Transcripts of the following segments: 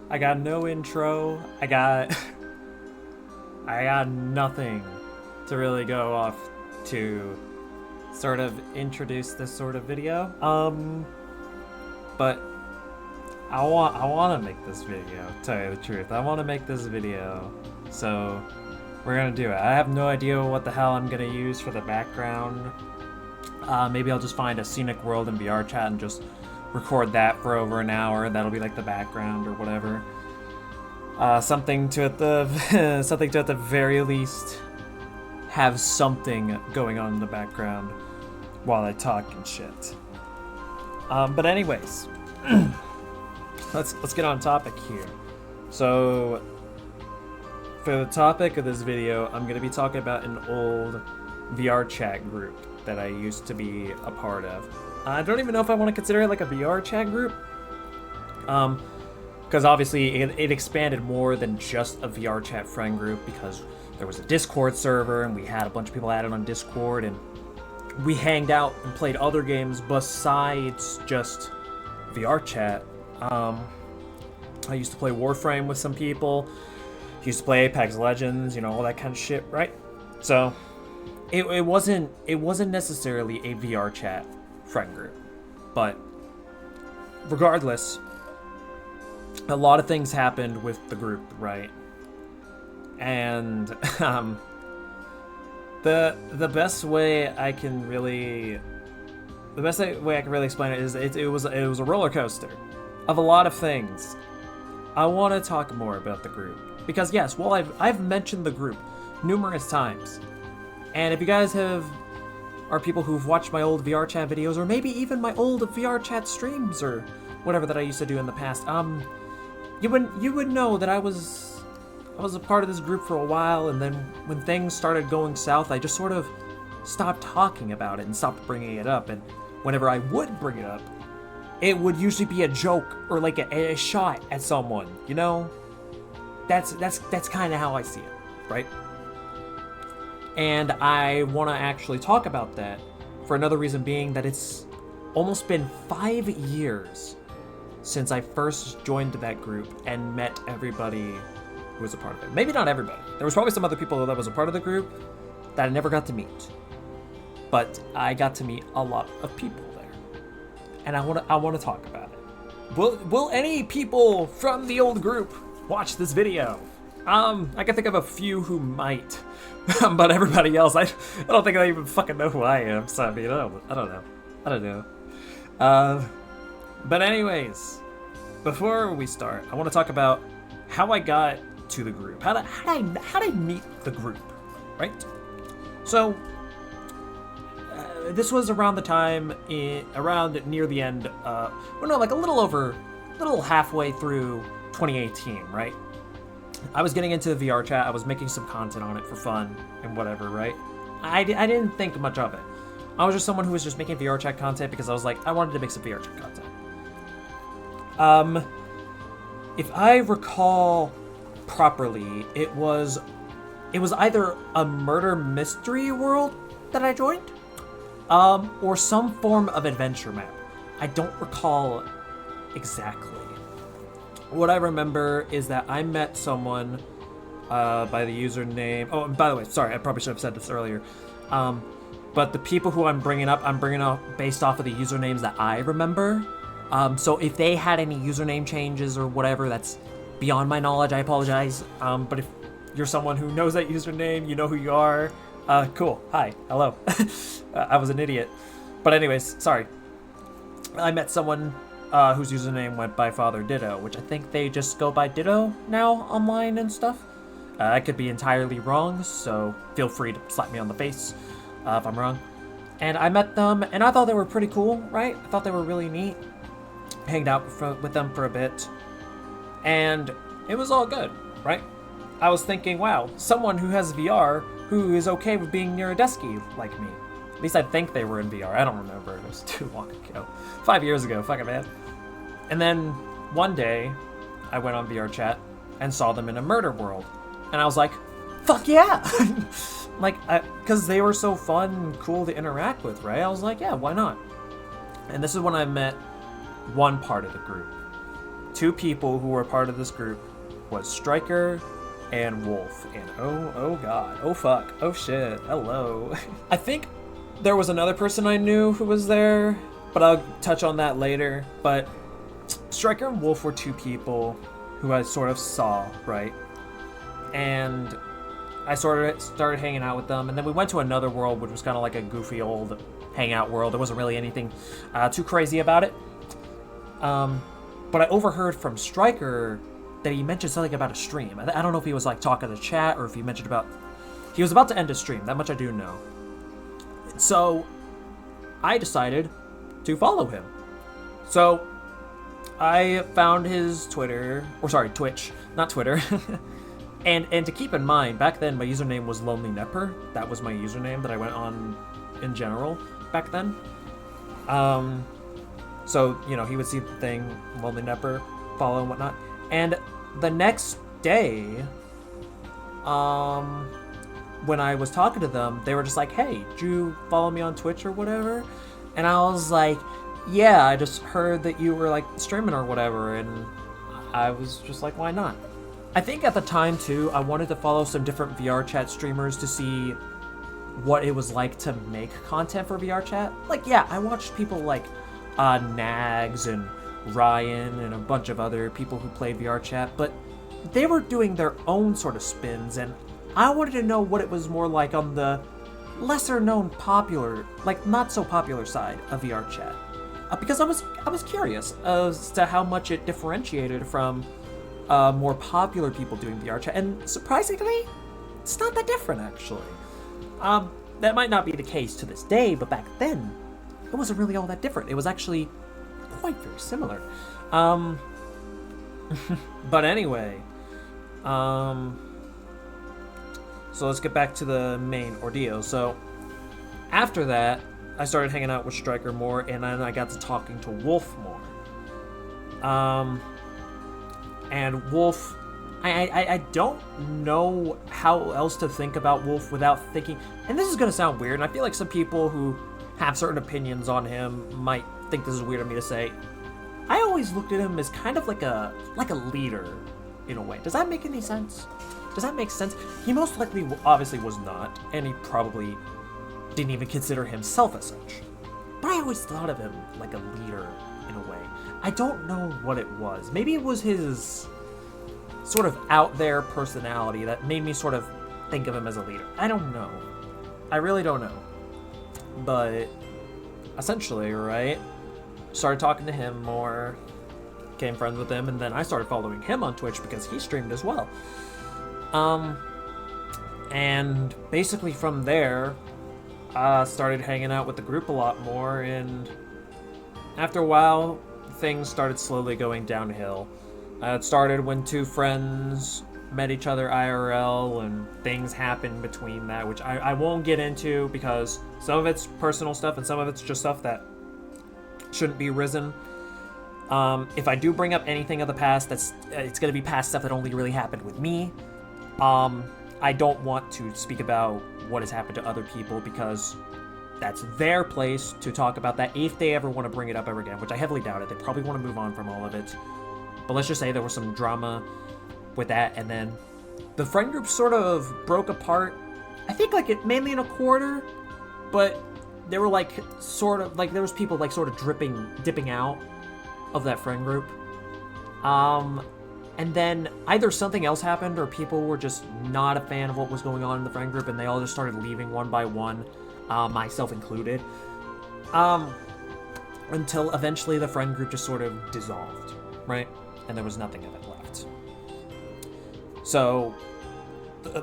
I got no intro. I got I got nothing to really go off to sort of introduce this sort of video. But I want to make this video. To tell you the truth, I want to make this video. So we're gonna do it. I have no idea what the hell I'm gonna use for the background. Maybe I'll just find a scenic world in VR chat and just record that for over an hour. That'll be like the background or whatever. Something to at the very least have something going on in the background while I talk and shit. But anyways, let's get on topic here. So for the topic of this video, I'm gonna be talking about an old VR chat group that I used to be a part of. I don't even know if I want to consider it like a VR chat group. Because obviously it expanded more than just a VR chat friend group, because there was a Discord server and we had a bunch of people added on Discord and we hanged out and played other games besides just VR chat. I used to play Warframe with some people, used to play Apex Legends, you know, all that kind of shit, right? So it wasn't necessarily a VR chat friend group, but regardless, a lot of things happened with the group, right? And the best way I can really explain it is it was a roller coaster of a lot of things. I want to talk more about the group because yes, well I've mentioned the group numerous times, and if you guys are people who've watched my old VR chat videos, or maybe even my old VR chat streams or whatever that I used to do in the past, you would know that I was a part of this group for a while, and then when things started going south, I just sort of stopped talking about it and stopped bringing it up. And whenever I would bring it up, it would usually be a joke or like a shot at someone. You know, that's kind of how I see it, right? And I want to actually talk about that for another reason, being that it's almost been 5 years since I first joined that group and met everybody who was a part of it. Maybe not everybody. There was probably some other people that was a part of the group that I never got to meet. But I got to meet a lot of people there. And I want to talk about it. Will any people from the old group watch this video? I can think of a few who might. But everybody else, I don't think they even fucking know who I am. So I mean, I don't know. But anyways, before we start, I want to talk about how I got to the group. How did I meet the group, right? So this was around the time around near the end. Like a little halfway through 2018, right? I was getting into the VR chat. I was making some content on it for fun and whatever, right? I didn't think much of it. I was just someone who was just making VR chat content because I was like, I wanted to make some VR chat content. If I recall properly, it was either a murder mystery world that I joined, or some form of adventure map. I don't recall exactly. What I remember is that I met someone by the username. Oh, and by the way, sorry, I probably should have said this earlier. But the people who I'm bringing up based off of the usernames that I remember. So if they had any username changes or whatever, that's beyond my knowledge. I apologize. But if you're someone who knows that username, you know who you are. Cool. Hi. Hello. I was an idiot. But anyways, sorry. I met someone whose username went by Father Ditto, which I think they just go by Ditto now online and stuff. I could be entirely wrong, so feel free to slap me on the face if I'm wrong. And I met them, and I thought they were pretty cool, right? I thought they were really neat. Hanged out with them for a bit, and it was all good, right? I was thinking, wow, someone who has VR who is okay with being near a deskie like me. At least I think they were in VR. I don't remember. It was too long ago. 5 years ago. Fuck it, man. And then one day, I went on VR chat and saw them in a murder world. And I was like, fuck yeah! Because they were so fun and cool to interact with, right? I was like, yeah, why not? And this is when I met one part of the group. two people who were part of this group was Striker and Wolf. And oh god, oh fuck, oh shit, hello. I think there was another person I knew who was there, but I'll touch on that later. But Striker and Wolf were two people who I sort of saw, right? And I sort of started hanging out with them, and then we went to another world, which was kind of like a goofy old hangout world. There wasn't really anything too crazy about it. But I overheard from Striker that he mentioned something about a stream. I don't know if he was like talking to chat or if he mentioned about... He was about to end a stream, that much I do know. So I decided to follow him. So I found his Twitter, or sorry, Twitch, not Twitter. and to keep in mind, back then my username was Lonely Nepper. That was my username that I went on in general back then. So, you know, he would see the thing, Lonely Nepper, follow and whatnot. And the next day, when I was talking to them, they were just like, hey, did you follow me on Twitch or whatever? And I was like, yeah, I just heard that you were like streaming or whatever. And I was just like, why not? I think at the time too, I wanted to follow some different VR chat streamers to see what it was like to make content for VR chat. Like, yeah, I watched people like Nags and Ryan and a bunch of other people who played VR chat, but they were doing their own sort of spins, and I wanted to know what it was more like on the lesser known popular, like not so popular side of VR chat, because I was curious as to how much it differentiated from more popular people doing VR chat, and surprisingly, it's not that different actually. That might not be the case to this day, but back then, it wasn't really all that different. It was actually quite very similar. But anyway, so let's get back to the main ordeal. So after that, I started hanging out with Striker more, and then I got to talking to Wolf more. And Wolf, I don't know how else to think about Wolf without thinking, and this is gonna sound weird, and I feel like some people who have certain opinions on him might think this is weird of me to say. I always looked at him as kind of like a leader in a way. Does that make any sense? Does that make sense? He most likely obviously was not, and he probably didn't even consider himself as such. But I always thought of him like a leader in a way. I don't know what it was. Maybe it was his sort of out there personality that made me sort of think of him as a leader. I don't know. I really don't know. But essentially, right, started talking to him more, became friends with him, and then I started following him on Twitch because he streamed as well. And basically from there, started hanging out with the group a lot more, and after a while, things started slowly going downhill. It started when two friends met each other IRL, and things happened between that, which I won't get into because some of it's personal stuff and some of it's just stuff that shouldn't be risen. If I do bring up anything of the past, it's going to be past stuff that only really happened with me. I don't want to speak about what has happened to other people because that's their place to talk about that if they ever want to bring it up ever again, which I heavily doubt it. They probably want to move on from all of it. But let's just say there was some drama with that, and then the friend group sort of broke apart. I think like it mainly in a quarter, but there were like sort of like there was people like sort of dipping out of that friend group. And then either something else happened or people were just not a fan of what was going on in the friend group, and they all just started leaving one by one, myself included. Until eventually the friend group just sort of dissolved, right? And there was nothing of it left. So,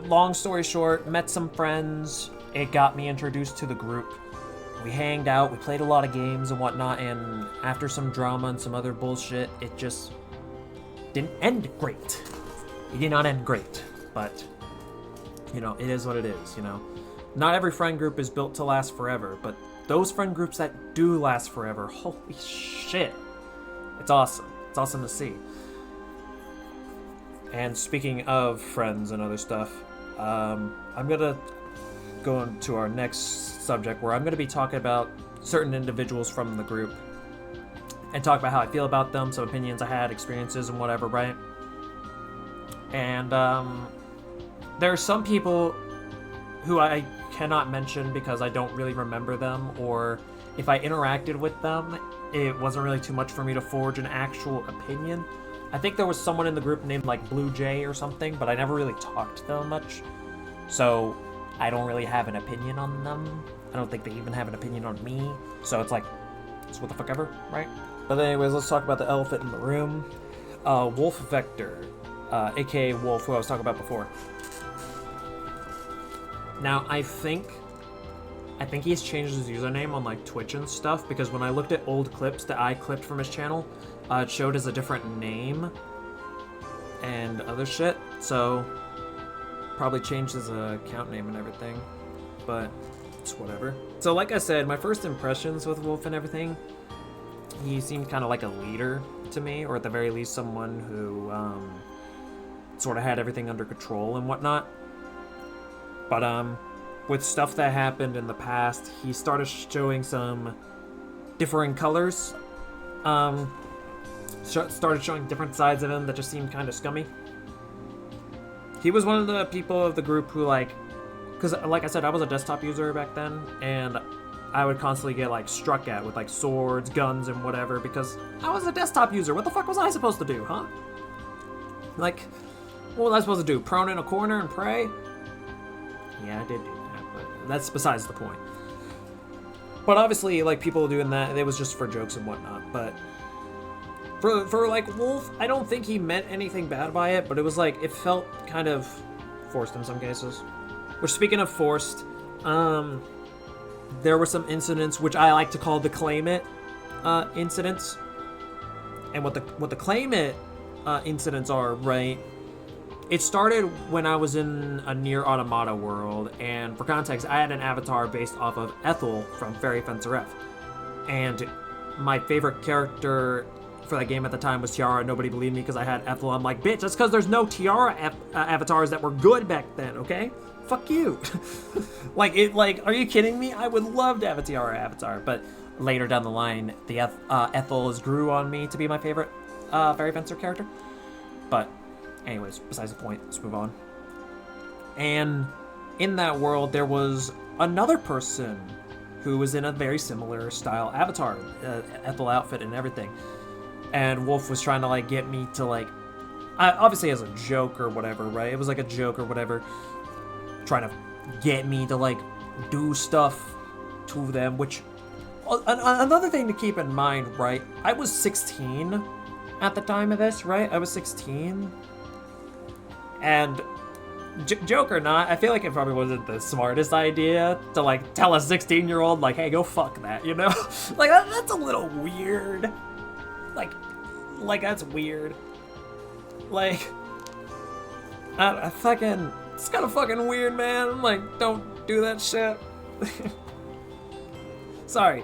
long story short, met some friends. It got me introduced to the group. We hanged out, we played a lot of games and whatnot, and after some drama and some other bullshit, it just didn't end great. It did not end great, but, you know, it is what it is, you know. Not every friend group is built to last forever, but those friend groups that do last forever, holy shit. It's awesome. It's awesome to see. And speaking of friends and other stuff, I'm gonna go into our next subject where I'm gonna be talking about certain individuals from the group. and talk about how I feel about them, some opinions I had, experiences, and whatever, right? And there are some people who I cannot mention because I don't really remember them, or if I interacted with them, it wasn't really too much for me to forge an actual opinion. I think there was someone in the group named like Blue Jay or something, but I never really talked to them much. So I don't really have an opinion on them. I don't think they even have an opinion on me. So it's like, it's what the fuck ever, right? But anyways, let's talk about the elephant in the room. Wolf Vector, aka Wolf, who I was talking about before. Now, I think he's changed his username on like Twitch and stuff, because when I looked at old clips that I clipped from his channel, it showed as a different name and other shit. So probably changed his account name and everything, but it's whatever. So like I said, my first impressions with Wolf and everything, he seemed kind of like a leader to me, or at the very least someone who sort of had everything under control and whatnot. But with stuff that happened in the past, he started showing some differing colors. Started showing different sides of him that just seemed kind of scummy. He was one of the people of the group who, like, because like I said, I was a desktop user back then, and I would constantly get like struck at with like swords, guns, and whatever, because I was a desktop user. What the fuck was I supposed to do, huh? Like, what was I supposed to do? Prone in a corner and pray? Yeah, I did do that, but that's besides the point. But obviously, like, people doing that, it was just for jokes and whatnot. But for like Wolf, I don't think he meant anything bad by it, but it was like, it felt kind of forced in some cases. Which, speaking of forced, there were some incidents which I like to call the claim it incidents. And what the claim it incidents are, right? It started when I was in a Nier Automata world, and for context, I had an avatar based off of Ethel from Fairy Fencer F. And my favorite character for that game at the time was Tiara. Nobody believed me because I had Ethel. I'm like, bitch, that's because there's no Tiara avatars that were good back then, okay? Fuck you. Are you kidding me? I would love to have a Tiara avatar, but later down the line, the Ethel grew on me to be my favorite Fairy Fencer character. But anyways, besides the point, let's move on. And in that world, there was another person who was in a very similar style avatar, Ethel outfit and everything. And Wolf was trying to, like, get me to, like, obviously as a joke or whatever, right? It was like a joke or whatever, trying to get me to, like, do stuff to them, which, another thing to keep in mind, right? I was 16 at the time of this, right? I was 16. And joke or not, I feel like it probably wasn't the smartest idea to, like, tell a 16-year-old, like, hey, go fuck that, you know? Like, that's a little weird. Like, that's weird. Like, it's kind of fucking weird, man. I'm like, don't do that shit. Sorry.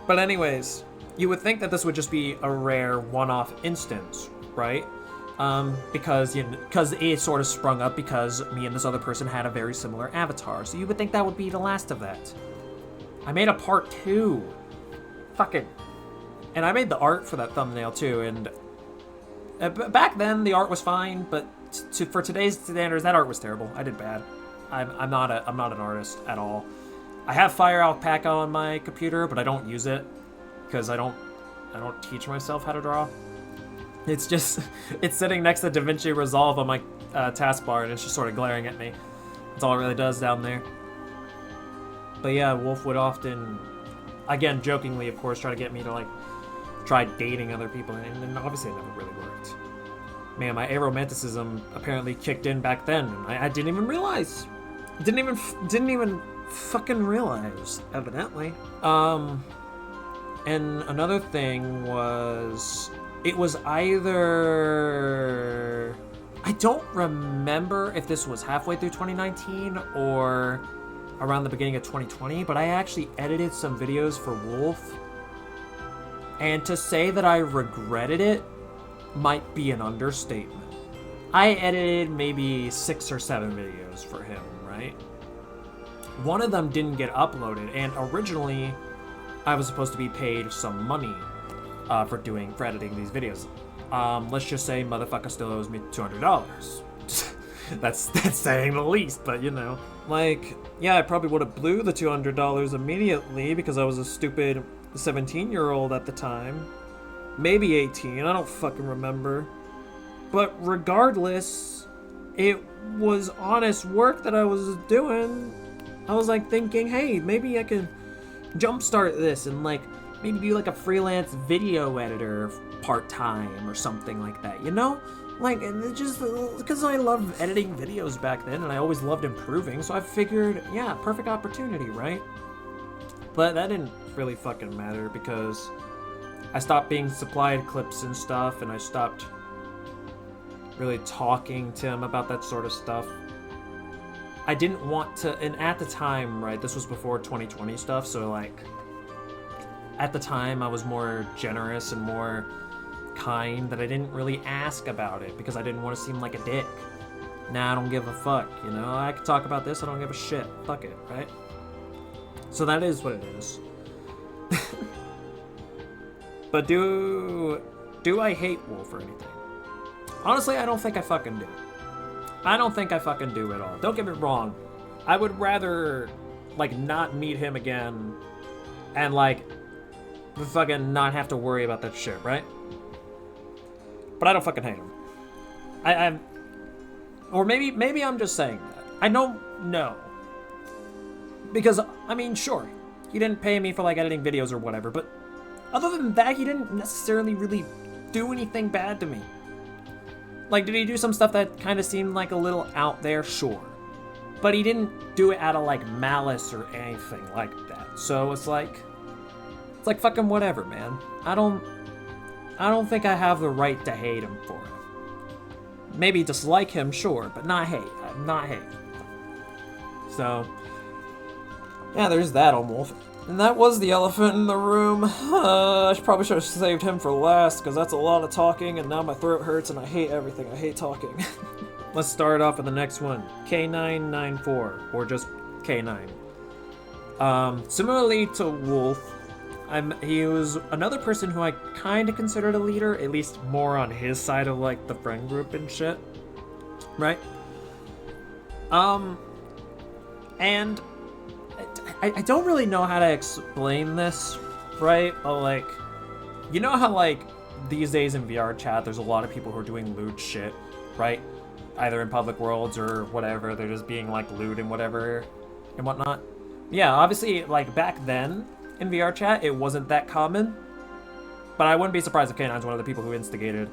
But anyways, you would think that this would just be a rare one-off instance, right? Because it sort of sprung up because me and this other person had a very similar avatar. So you would think that would be the last of that. I made a part 2. Fucking. And I made the art for that thumbnail too, and back then the art was fine, but for today's standards, that art was terrible. I did bad. I'm not an artist at all. I have Fire Alpaca on my computer, but I don't use it because I don't teach myself how to draw. It's just, it's sitting next to DaVinci Resolve on my taskbar, and it's just sort of glaring at me. That's all it really does down there. But yeah, Wolf would often, again, jokingly, of course, try to get me to, like, try dating other people, and obviously it never really worked. Man, my aromanticism apparently kicked in back then, and I didn't even realize. Didn't even fucking realize, evidently. And another thing was, it was either, I don't remember if this was halfway through 2019 or around the beginning of 2020, but I actually edited some videos for Wolf. And to say that I regretted it might be an understatement. I edited maybe 6 or 7 videos for him, right? One of them didn't get uploaded, and originally I was supposed to be paid some money for editing these videos. Let's just say motherfucker still owes me $200. that's saying the least, but you know. Like, yeah, I probably would have blew the $200 immediately because I was a stupid 17-year-old at the time. Maybe 18, I don't fucking remember. But regardless, it was honest work that I was doing. I was like thinking, hey, maybe I can jumpstart this and like maybe be like a freelance video editor part-time or something like that, you know? Like, and it just because I loved editing videos back then and I always loved improving, so I figured, yeah, perfect opportunity, right? But that didn't really fucking matter because I stopped being supplied clips and stuff, and I stopped really talking to him about that sort of stuff. I didn't want to, and at the time, right, this was before 2020 stuff, so like, at the time I was more generous and more kind that I didn't really ask about it because I didn't want to seem like a dick. Nah, I don't give a fuck, you know? I can talk about this, I don't give a shit. Fuck it, right? So that is what it is. But do I hate Wolf or anything? Honestly, I don't think I fucking do. I don't think I fucking do at all. Don't get me wrong. I would rather, like, not meet him again and, like, fucking not have to worry about that shit, right? But I don't fucking hate him. I'm... Or maybe I'm just saying that. I don't know. Because, I mean, sure, he didn't pay me for, like, editing videos or whatever, but other than that, he didn't necessarily really do anything bad to me. Like, did he do some stuff that kind of seemed like a little out there? Sure. But he didn't do it out of, like, malice or anything like that. So it's like fucking whatever, man. I don't think I have the right to hate him for it. Maybe dislike him, sure, but not hate. Not hate. So, yeah, there's that on Wolf. And that was the elephant in the room. I probably should have saved him for last, because that's a lot of talking, and now my throat hurts, and I hate everything. I hate talking. Let's start off with the next one. K994, or just K9. Similarly to Wolf, he was another person who I kind of considered a leader, at least more on his side of, like, the friend group and shit. Right? And I don't really know how to explain this, right? But, like, you know how, like, these days in VR chat, there's a lot of people who are doing lewd shit, right? Either in public worlds or whatever, they're just being, like, lewd and whatever and whatnot. Yeah, obviously, like, back then, in VR chat, it wasn't that common, but I wouldn't be surprised if K9's one of the people who instigated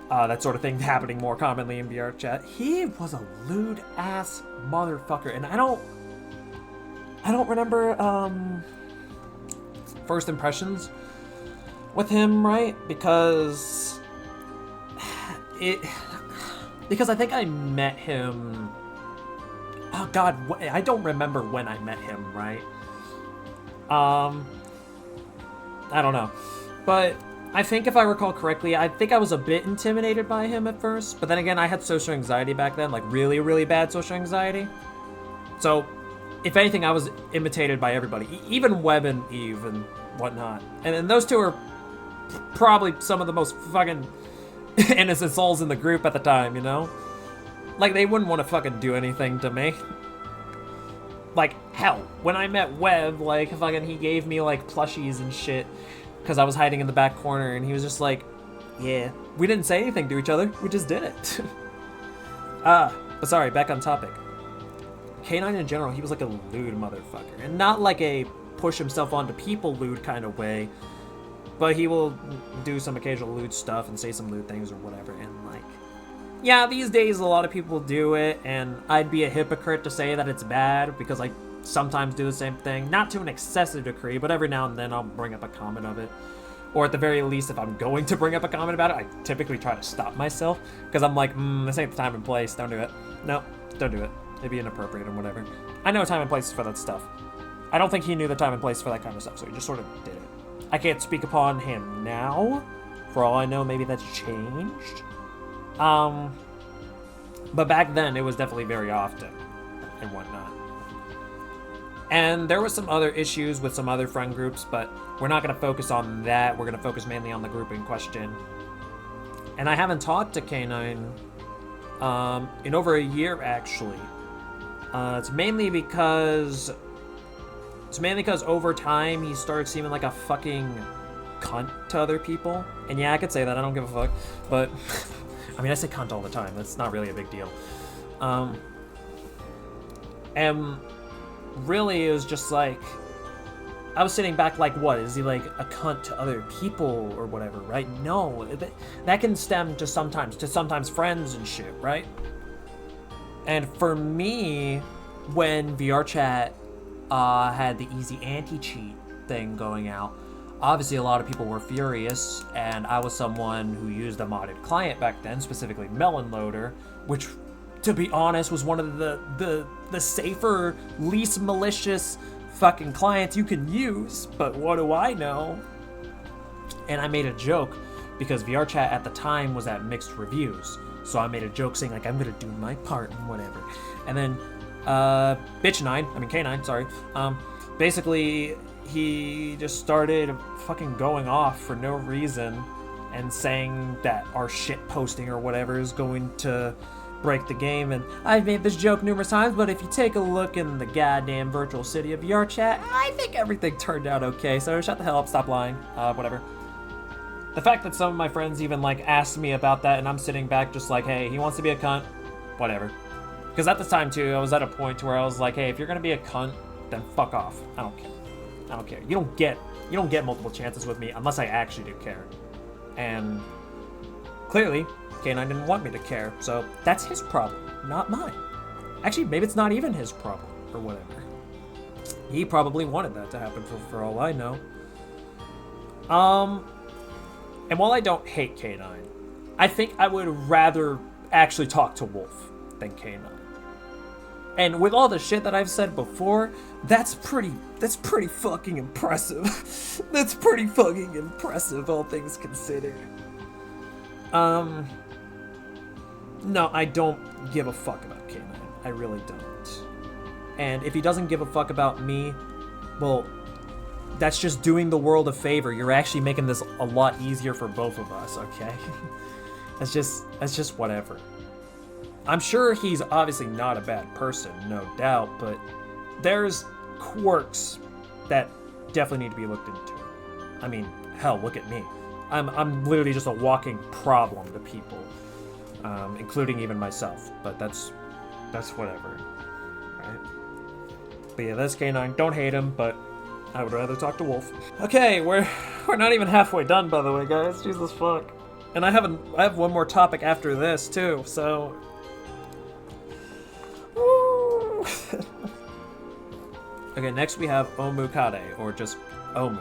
that sort of thing happening more commonly in VR chat. He was a lewd ass motherfucker, and I don't remember first impressions with him, right? Because I think I met him. Oh God, I don't remember when I met him, right? I don't know, but I think if I recall correctly, I think I was a bit intimidated by him at first, but then again, I had social anxiety back then, like really, really bad social anxiety. So, if anything, I was imitated by everybody, even Webb and Eve and whatnot. And those two are probably some of the most fucking innocent souls in the group at the time, you know? Like, they wouldn't want to fucking do anything to me. Like, hell, when I met Webb, like, fucking he gave me, like, plushies and shit because I was hiding in the back corner, and he was just like, yeah. We didn't say anything to each other, we just did it. But sorry, back on topic. K9 in general, he was like a lewd motherfucker. And not like a push himself onto people lewd kind of way, but he will do some occasional lewd stuff and say some lewd things or whatever, and like, yeah, these days a lot of people do it, and I'd be a hypocrite to say that it's bad, because I sometimes do the same thing. Not to an excessive degree, but every now and then I'll bring up a comment of it. Or at the very least, if I'm going to bring up a comment about it, I typically try to stop myself, because I'm like, this ain't the time and place, don't do it. No, don't do it. It'd be inappropriate or whatever. I know time and place for that stuff. I don't think he knew the time and place for that kind of stuff, so he just sort of did it. I can't speak upon him now. For all I know, maybe that's changed. But back then, it was definitely very often and whatnot. And there was some other issues with some other friend groups, but we're not going to focus on that. We're going to focus mainly on the group in question. And I haven't talked to K9 in over a year, actually. It's mainly because over time he started seeming like a fucking cunt to other people. And yeah, I could say that. I don't give a fuck. But I mean, I say cunt all the time. That's not really a big deal. And really, it was just like, I was sitting back like, what? Is he like a cunt to other people or whatever, right? No, that can stem to sometimes friends and shit, right? And for me, when VRChat had the easy anti-cheat thing going out, obviously a lot of people were furious, and I was someone who used a modded client back then, specifically Melon Loader, which, to be honest, was one of the safer, least malicious fucking clients you can use, but what do I know? And I made a joke because VRChat at the time was at mixed reviews, so I made a joke saying like, I'm gonna do my part and whatever. And then K9, sorry, basically he just started fucking going off for no reason and saying that our shit posting or whatever is going to break the game. And I've made this joke numerous times, but if you take a look in the goddamn virtual city of VRChat, I think everything turned out okay, so shut the hell up, stop lying, whatever. The fact that some of my friends even like asked me about that, and I'm sitting back just like, hey, he wants to be a cunt, whatever. Because at this time too, I was at a point where I was like, hey, if you're gonna be a cunt, then fuck off. I don't care. You don't get multiple chances with me unless I actually do care. And clearly, K9 didn't want me to care, so that's his problem, not mine. Actually, maybe it's not even his problem, or whatever. He probably wanted that to happen for all I know. And while I don't hate K9, I think I would rather actually talk to Wolf than K9. And with all the shit that I've said before, that's pretty fucking impressive. That's pretty fucking impressive, all things considered. No, I don't give a fuck about K9. I really don't. And if he doesn't give a fuck about me, well, that's just doing the world a favor. You're actually making this a lot easier for both of us, okay? That's just whatever. I'm sure he's obviously not a bad person, no doubt, but there's quirks that definitely need to be looked into. I mean, hell, look at me. I'm literally just a walking problem to people. Including even myself, but that's whatever, right? But yeah, that's K9. Don't hate him, but I would rather talk to Wolf. Okay, we're not even halfway done, by the way, guys. Jesus fuck. And I have one more topic after this too, so. Woo. Okay, next we have Omukade, or just Omu.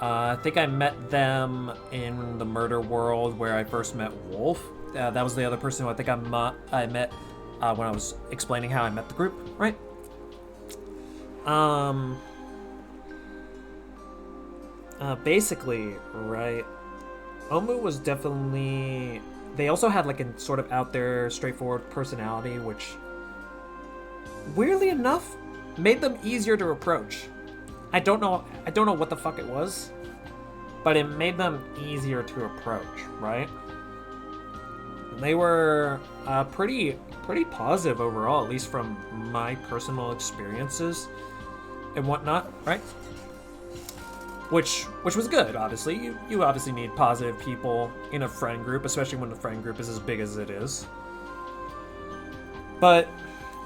I think I met them in the murder world where I first met Wolf. That was the other person who I think I met when I was explaining how I met the group, right? Basically, right, Omu was definitely... They also had like a sort of out there, straightforward personality, which, weirdly enough, made them easier to approach. I don't know what the fuck it was, but it made them easier to approach, right? They were pretty positive overall, at least from my personal experiences and whatnot, right? Which was good, obviously. You obviously need positive people in a friend group, especially when the friend group is as big as it is. But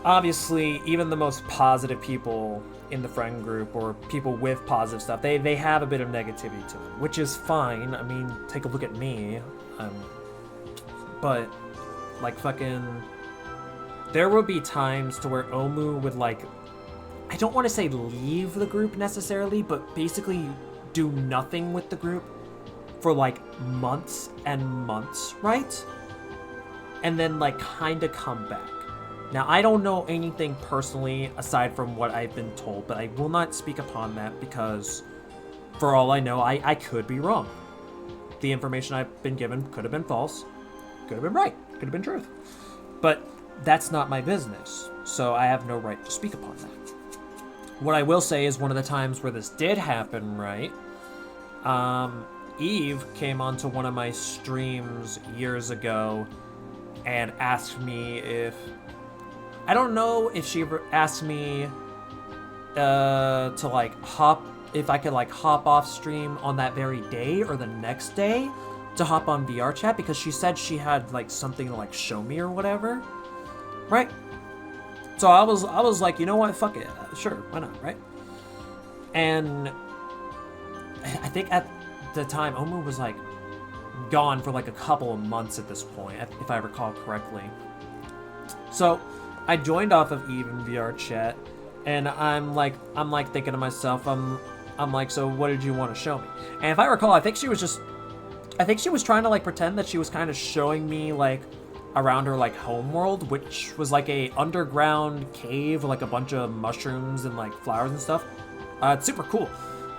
obviously, even the most positive people in the friend group, or people with positive stuff, they have a bit of negativity to them, which is fine. I mean, take a look at me. But, like, fucking... There would be times to where Omu would, like... I don't want to say leave the group necessarily, but basically do nothing with the group for, like, months and months, right? And then, like, kinda come back. Now, I don't know anything personally aside from what I've been told, but I will not speak upon that because, for all I know, I could be wrong. The information I've been given could have been false. Could have been right, could have been truth. But that's not my business, so I have no right to speak upon that. What I will say is one of the times where this did happen, right? Eve came onto one of my streams years ago and asked me if... I don't know if she asked me to like if I could like hop off stream on that very day or the next day to hop on VR chat, because she said she had like something to like show me or whatever, right? So I was like, you know what, fuck it, sure, why not, right? And I think at the time Omu was like gone for like a couple of months at this point, if I recall correctly. So I joined off of Eve in VR chat, and I'm like thinking to myself, I'm like, so what did you want to show me? And if I recall, I think she was trying to like pretend that she was kind of showing me like around her like home world, which was like a underground cave, like a bunch of mushrooms and like flowers and stuff. It's super cool.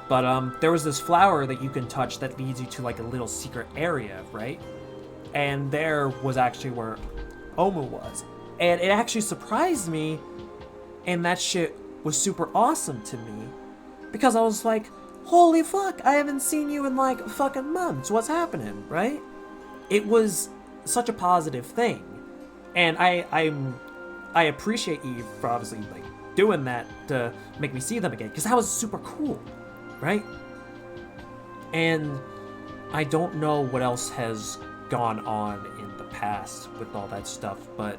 But there was this flower that you can touch that leads you to like a little secret area, right? And there was actually where Omu was. And it actually surprised me, and that shit was super awesome to me, because I was like, holy fuck, I haven't seen you in like fucking months, what's happening, right? It was such a positive thing. And I appreciate Eve for obviously like doing that to make me see them again, because that was super cool, right? And I don't know what else has gone on in the past with all that stuff, but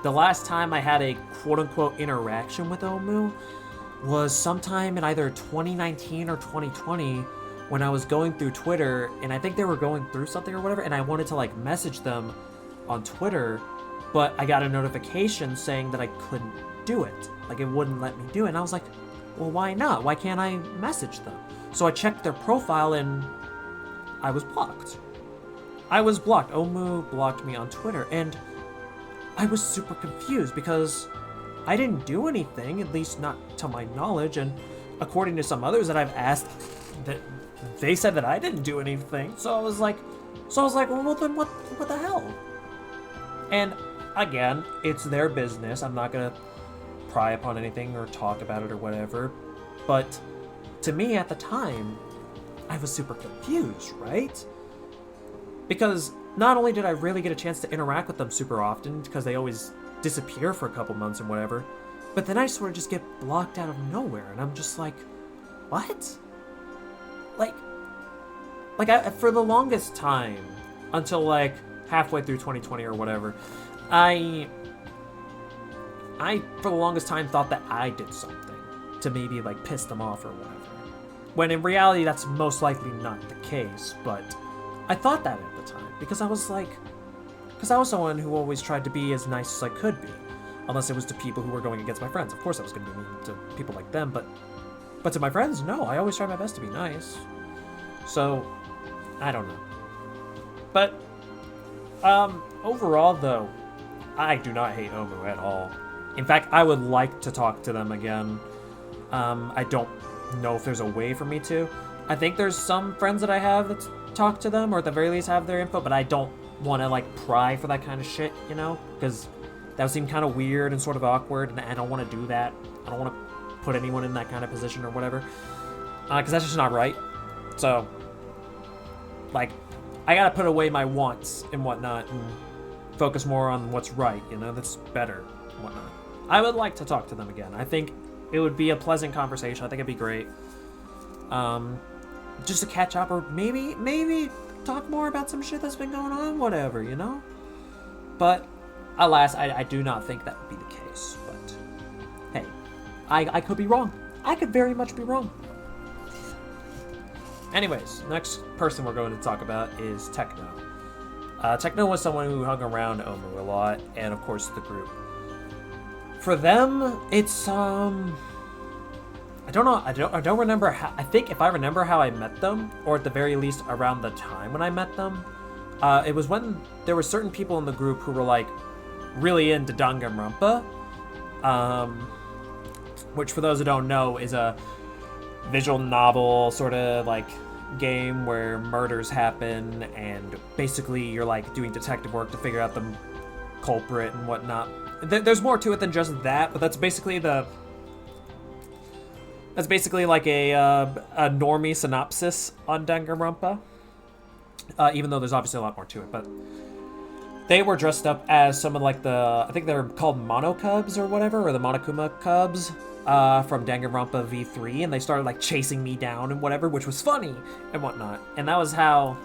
the last time I had a quote-unquote interaction with Omu was sometime in either 2019 or 2020 when I was going through Twitter, and I think they were going through something or whatever, and I wanted to like message them on Twitter, but I got a notification saying that I couldn't do it. Like, it wouldn't let me do it. And I was like, well, why not? Why can't I message them? So I checked their profile and I was blocked. I was blocked. Omu blocked me on Twitter, and I was super confused because I didn't do anything, at least not to my knowledge, and according to some others that I've asked, that they said that I didn't do anything. So I was like, well then what the hell? And again, it's their business. I'm not gonna pry upon anything or talk about it or whatever. But to me at the time, I was super confused, right? Because not only did I really get a chance to interact with them super often, because they always disappear for a couple months and whatever, but then I sort of just get blocked out of nowhere, and I'm just like, what? For the longest time, until like halfway through 2020 or whatever, I for the longest time thought that I did something to maybe like piss them off or whatever, when in reality that's most likely not the case. But I thought that at the time, because I was someone who always tried to be as nice as I could be, unless it was to people who were going against my friends. Of course I was going to be mean to people like them, but to my friends, no, I always try my best to be nice. So, I don't know. But, overall though, I do not hate Omu at all. In fact, I would like to talk to them again. I don't know if there's a way for me to. I think there's some friends that I have that talk to them, or at the very least have their info, but I don't want to like pry for that kind of shit, you know? Because that would seem kind of weird and sort of awkward, and I don't want to do that. I don't want to put anyone in that kind of position or whatever. Because that's just not right. So, like, I gotta put away my wants and whatnot and focus more on what's right, you know? That's better and whatnot. I would like to talk to them again. I think it would be a pleasant conversation. I think it'd be great. Just to catch up, or maybe talk more about some shit that's been going on, whatever, you know? But, alas, I do not think that would be the case. But, hey, I could be wrong. I could very much be wrong. Anyways, next person we're going to talk about is Techno. Techno was someone who hung around Omu a lot, and of course the group. For them, it's I don't know. I don't remember how. I think if I remember how I met them, or at the very least around the time when I met them, it was when there were certain people in the group who were like really into Danganronpa, which for those who don't know is a visual novel sort of like game where murders happen, and basically you're like doing detective work to figure out the culprit and whatnot. There's more to it than just that, but that's basically the That's basically like a normie synopsis on Danganronpa. Even though there's obviously a lot more to it, but they were dressed up as some of like I think they're called Mono Cubs or whatever, or the Monokuma Cubs from Danganronpa V3, and they started like chasing me down and whatever, which was funny and whatnot. And that was how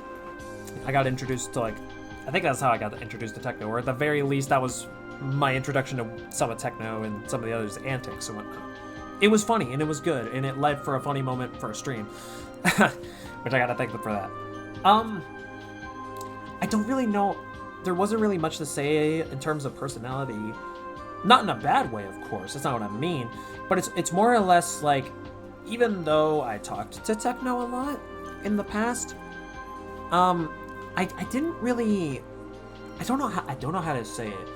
I got introduced to I think that's how I got introduced to techno, or at the very least, that was my introduction to some of techno and some of the others' antics and whatnot. It was funny and it was good, and it led for a funny moment for a stream, which I gotta thank them for that. I don't really know. There wasn't really much to say in terms of personality. Not in a bad way, of course. That's not what I mean. But it's more or less like, even though I talked to techno a lot in the past, I didn't really. I don't know how to say it.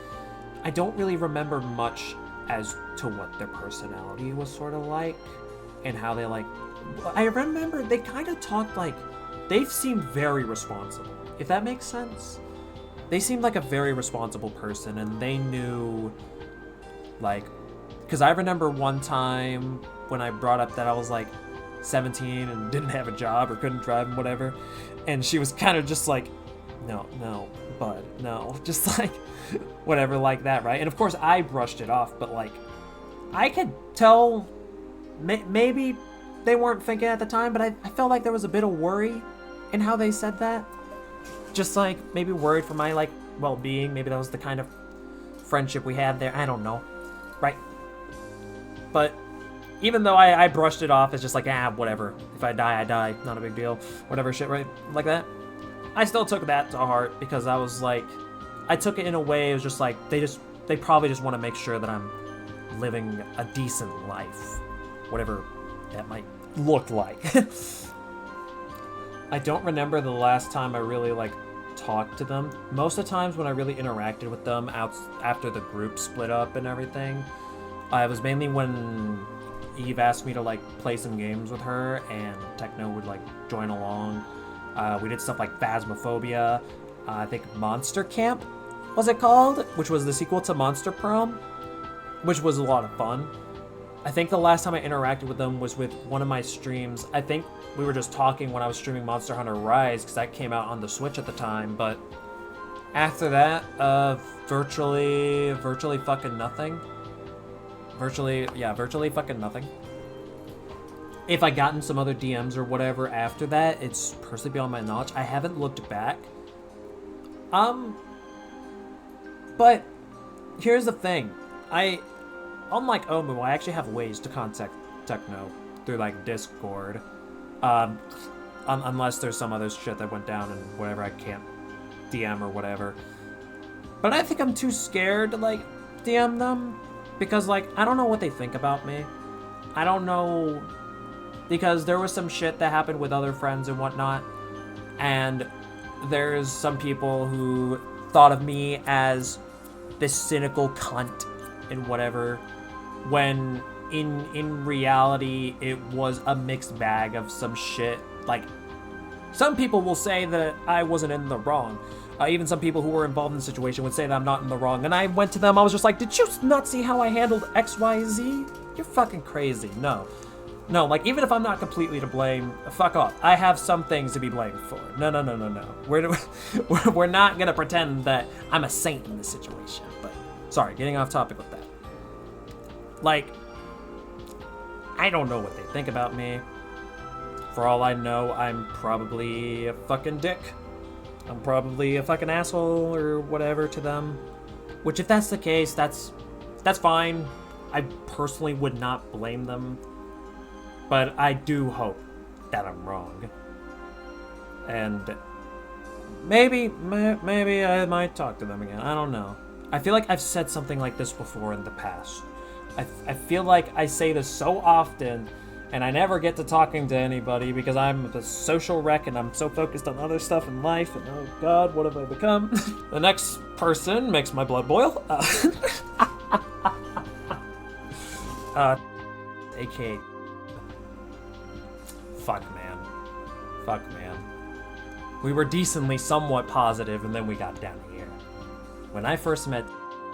I don't really remember much as to what their personality was sort of like, and how they like. I remember they kind of talked like they seemed very responsible. If that makes sense. They seemed like a very responsible person, and they knew, like, because I remember one time when I brought up that I was like 17 and didn't have a job or couldn't drive and whatever, and she was kind of just like, no, bud, no, just like whatever, like that, right? And of course I brushed it off, but like I could tell maybe they weren't thinking at the time, but I felt like there was a bit of worry in how they said that. Just like maybe worried for my like well-being. Maybe that was the kind of friendship we had there. I don't know, right? But even though I brushed it off as just like whatever. If I die, I die. Not a big deal. Whatever shit, right? Like that. I still took that to heart because I was like, I took it in a way. It was just like they probably just want to make sure that I'm living a decent life, whatever that might look like. I don't remember the last time I really like talked to them. Most of the times when I really interacted with them after the group split up and everything, it was mainly when Eve asked me to like play some games with her, and Techno would like join along. We did stuff like Phasmophobia, I think Monster Camp was it called, which was the sequel to Monster Prom, which was a lot of fun. I think the last time I interacted with them was with one of my streams. I think we were just talking when I was streaming Monster Hunter Rise, because that came out on the Switch at the time, but after that, virtually fucking nothing. Virtually fucking nothing. If I gotten some other DMs or whatever after that, it's personally beyond my knowledge. I haven't looked back. But here's the thing. Unlike Omu, I actually have ways to contact Techno through like Discord. Unless there's some other shit that went down and whatever, I can't DM or whatever. But I think I'm too scared to like DM them because like I don't know what they think about me. I don't know, because there was some shit that happened with other friends and whatnot, and there's some people who thought of me as this cynical cunt and whatever, when in reality it was a mixed bag of some shit. Like, some people will say that I wasn't in the wrong. Even some people who were involved in the situation would say that I'm not in the wrong, and I went to them, I was just like, did you not see how I handled XYZ? You're fucking crazy. No, like, even if I'm not completely to blame, fuck off. I have some things to be blamed for. No. We're not gonna pretend that I'm a saint in this situation. But, sorry, getting off topic with that. Like, I don't know what they think about me. For all I know, I'm probably a fucking dick. I'm probably a fucking asshole or whatever to them. Which, if that's the case, that's fine. I personally would not blame them. But I do hope that I'm wrong. And maybe I might talk to them again. I don't know. I feel like I've said something like this before in the past. I feel like I say this so often, and I never get to talking to anybody because I'm a social wreck and I'm so focused on other stuff in life, and oh god, what have I become? The next person makes my blood boil. AKA Fuck, man. We were decently somewhat positive, and then we got down here. When I first met,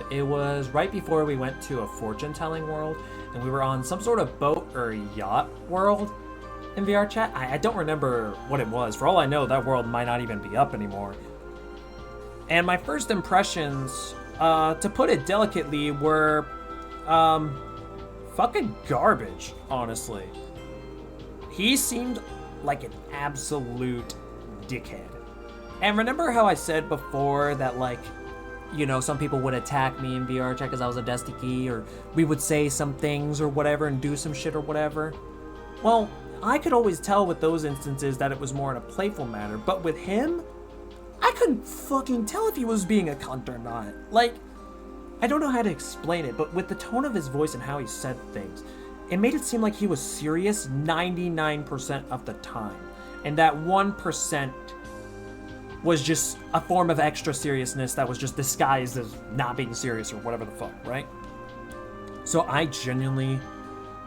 It was right before we went to a fortune-telling world, and we were on some sort of boat or yacht world in VR chat. I don't remember what it was. For all I know, that world might not even be up anymore. And my first impressions, to put it delicately, were fucking garbage, honestly. He seemed like an absolute dickhead. And remember how I said before that, like, you know, some people would attack me in VR chat because I was a Destiny, or we would say some things or whatever and do some shit or whatever? Well, I could always tell with those instances that it was more in a playful manner, but with him, I couldn't fucking tell if he was being a cunt or not. Like, I don't know how to explain it, but with the tone of his voice and how he said things, it made it seem like he was serious 99% of the time, and that 1% was just a form of extra seriousness that was just disguised as not being serious or whatever the fuck, right? So I genuinely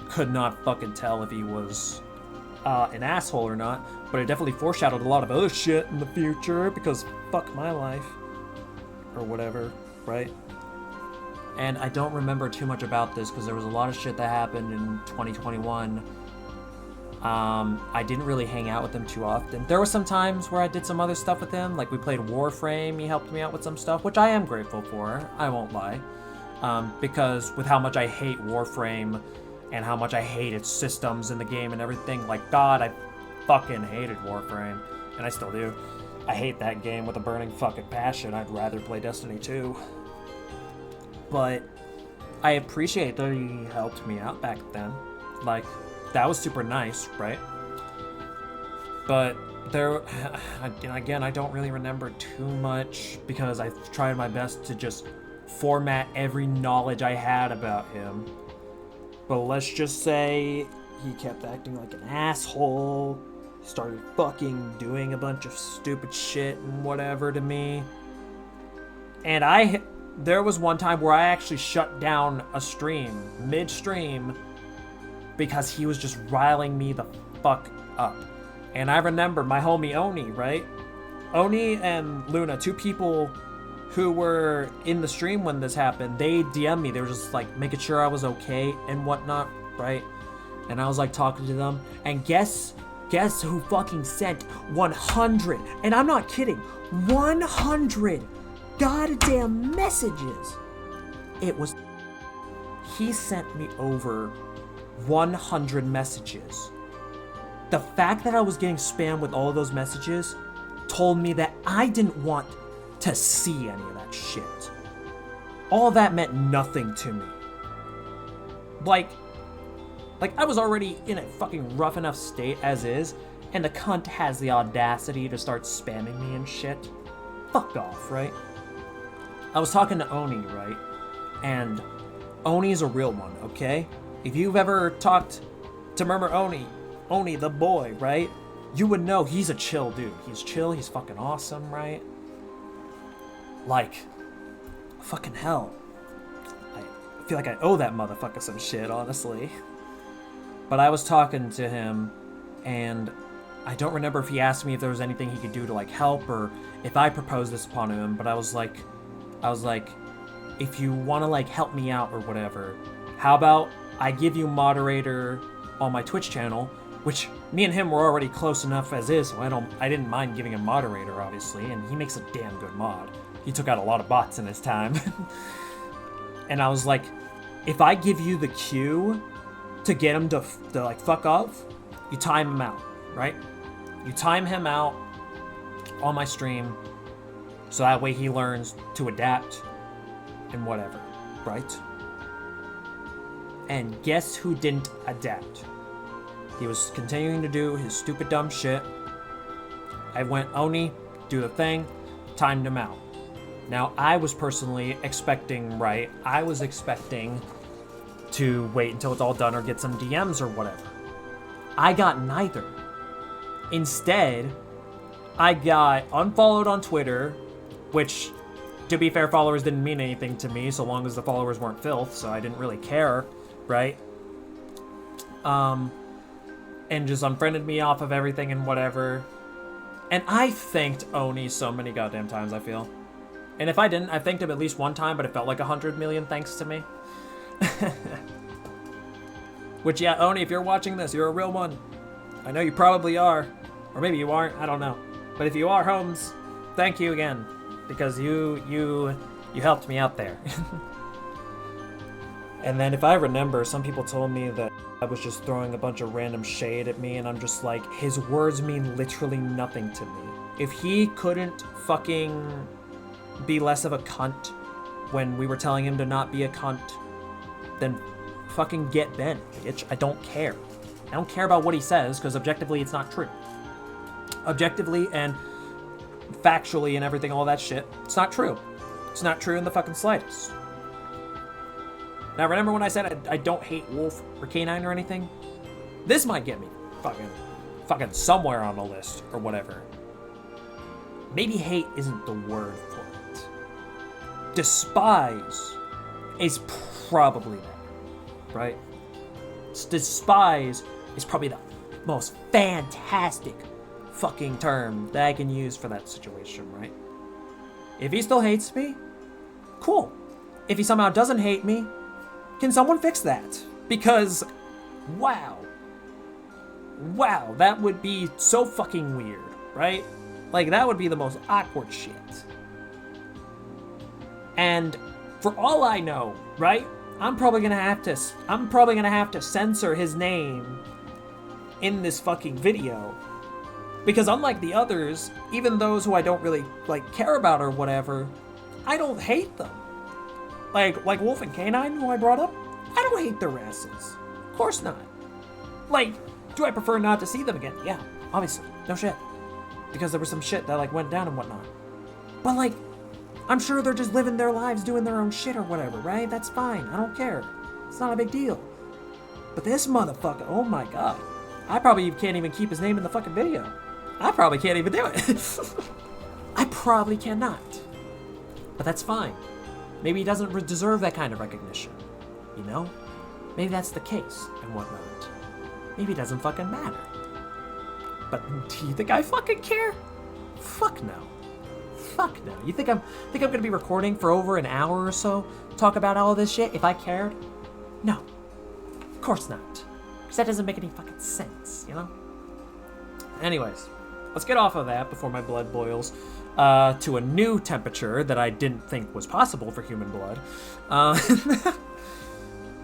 could not fucking tell if he was an asshole or not, but it definitely foreshadowed a lot of other shit in the future, because fuck my life, or whatever, right? And I don't remember too much about this because there was a lot of shit that happened in 2021. I didn't really hang out with him too often. There were some times where I did some other stuff with him, like we played Warframe, he helped me out with some stuff, which I am grateful for, I won't lie. Because with how much I hate Warframe, and how much I hate its systems in the game and everything, like, God, I fucking hated Warframe, and I still do. I hate that game with a burning fucking passion. I'd rather play Destiny 2. But I appreciate that he helped me out back then. Like, that was super nice, right? But there, again, I don't really remember too much because I tried my best to just format every knowledge I had about him. But let's just say he kept acting like an asshole, started fucking doing a bunch of stupid shit and whatever to me. And there was one time where I actually shut down a stream, mid-stream, because he was just riling me the fuck up. And I remember my homie Oni, right? Oni and Luna, two people who were in the stream when this happened, they DM'd me. They were just like making sure I was okay and whatnot, right? And I was like talking to them, and guess who fucking sent 100, and I'm not kidding, 100 goddamn messages. He sent me over 100 messages. The fact that I was getting spammed with all of those messages told me that I didn't want to see any of that shit. All that meant nothing to me. Like I was already in a fucking rough enough state as is, and the cunt has the audacity to start spamming me and shit. Fuck off, right? I was talking to Oni, right? And Oni's a real one, okay? If you've ever talked to Murmur Oni the boy, right? You would know he's a chill dude. He's chill, he's fucking awesome, right? Like, fucking hell. I feel like I owe that motherfucker some shit, honestly. But I was talking to him, and I don't remember if he asked me if there was anything he could do to, like, help, or if I proposed this upon him, but I was like, if you want to, like, help me out or whatever, how about I give you moderator on my Twitch channel, which me and him were already close enough as is, so I didn't mind giving him moderator, obviously, and he makes a damn good mod. He took out a lot of bots in his time. And I was like, if I give you the cue to get him to like fuck off, you time him out, right? You time him out on my stream, so that way he learns to adapt and whatever, right? And guess who didn't adapt? He was continuing to do his stupid dumb shit. I went, Oni, do the thing, timed him out. Now, I was personally expecting, right? I was expecting to wait until it's all done or get some DMs or whatever. I got neither. Instead, I got unfollowed on Twitter, which, to be fair, followers didn't mean anything to me so long as the followers weren't filth, so I didn't really care, right? And just unfriended me off of everything and whatever. And I thanked Oni so many goddamn times, I feel. And if I didn't, I thanked him at least one time, but it felt like 100 million thanks to me. Which, yeah, Oni, if you're watching this, you're a real one. I know you probably are. Or maybe you aren't, I don't know. But if you are, Holmes, thank you again. Because you helped me out there. And then if I remember, some people told me that I was just throwing a bunch of random shade at me, and I'm just like, his words mean literally nothing to me. If he couldn't fucking be less of a cunt when we were telling him to not be a cunt, then fucking get bent, bitch. I don't care. I don't care about what he says, because objectively it's not true. Objectively and factually and everything, all that shit, it's not true. It's not true in the fucking slightest. Now, remember when I said I don't hate Wolf or Canine or anything? This might get me fucking somewhere on the list or whatever. Maybe hate isn't the word for it. Despise is probably that, right? Despise is probably the most fantastic fucking term that I can use for that situation, right? If he still hates me, cool. If he somehow doesn't hate me, can someone fix that? Because, wow, that would be so fucking weird, right? Like, that would be the most awkward shit. And for all I know, right, I'm probably gonna have to censor his name in this fucking video. Because unlike the others, even those who I don't really, like, care about or whatever, I don't hate them. Like Wolf and Canine, who I brought up, I don't hate their asses. Of course not. Like, do I prefer not to see them again? Yeah, obviously. No shit. Because there was some shit that, like, went down and whatnot. But, like, I'm sure they're just living their lives doing their own shit or whatever, right? That's fine. I don't care. It's not a big deal. But this motherfucker, oh my god. I probably can't even keep his name in the fucking video. I probably can't even do it. I probably cannot. But that's fine. Maybe he doesn't deserve that kind of recognition. You know? Maybe that's the case and whatnot. Maybe it doesn't fucking matter. But do you think I fucking care? Fuck no. Fuck no. You think I'm gonna be recording for over an hour or so, talk about all of this shit if I cared? No. Of course not. Because that doesn't make any fucking sense, you know? Anyways, let's get off of that before my blood boils to a new temperature that I didn't think was possible for human blood.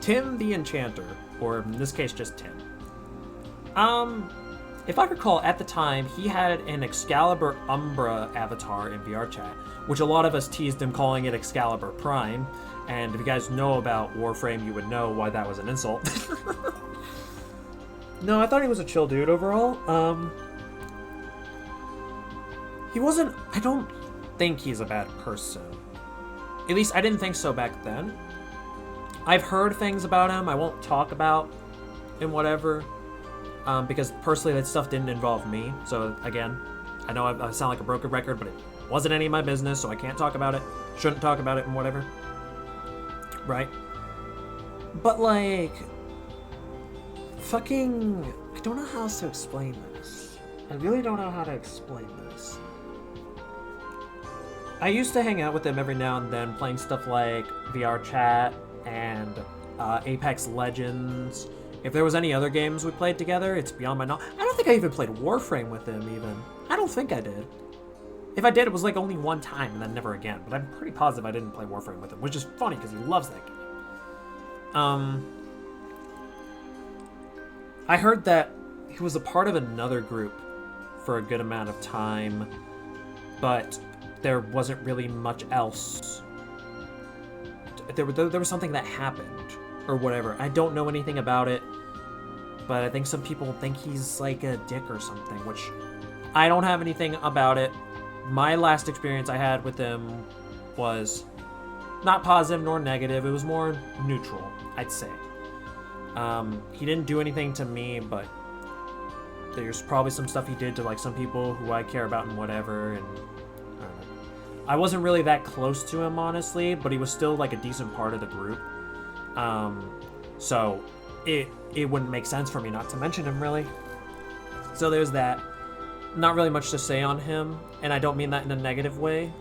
Tim the Enchanter, or in this case just Tim. If I recall, at the time, he had an Excalibur Umbra avatar in VR chat, which a lot of us teased him calling it Excalibur Prime, and if you guys know about Warframe, you would know why that was an insult. No, I thought he was a chill dude overall. He wasn't... I don't think he's a bad person. At least I didn't think so back then. I've heard things about him I won't talk about and whatever. Because personally that stuff didn't involve me. So again, I know I sound like a broken record, but it wasn't any of my business, so I can't talk about it. Shouldn't talk about it and whatever. Right? But like... fucking... I don't know how else to explain this. I really don't know how to explain this. I used to hang out with him every now and then, playing stuff like VR Chat and Apex Legends. If there was any other games we played together, it's beyond my knowledge. I don't think I even played Warframe with him, even. I don't think I did. If I did, it was like only one time and then never again. But I'm pretty positive I didn't play Warframe with him, which is funny because he loves that game. I heard that he was a part of another group for a good amount of time, but there wasn't really much else. There was something that happened, or whatever. I don't know anything about it, but I think some people think he's like a dick or something, which I don't have anything about it. My last experience I had with him was not positive nor negative. It was more neutral, I'd say. He didn't do anything to me, but there's probably some stuff he did to like some people who I care about and whatever, and I don't know. I wasn't really that close to him, honestly, but he was still like a decent part of the group. So it wouldn't make sense for me not to mention him, really. So there's that. Not really much to say on him, and I don't mean that in a negative way.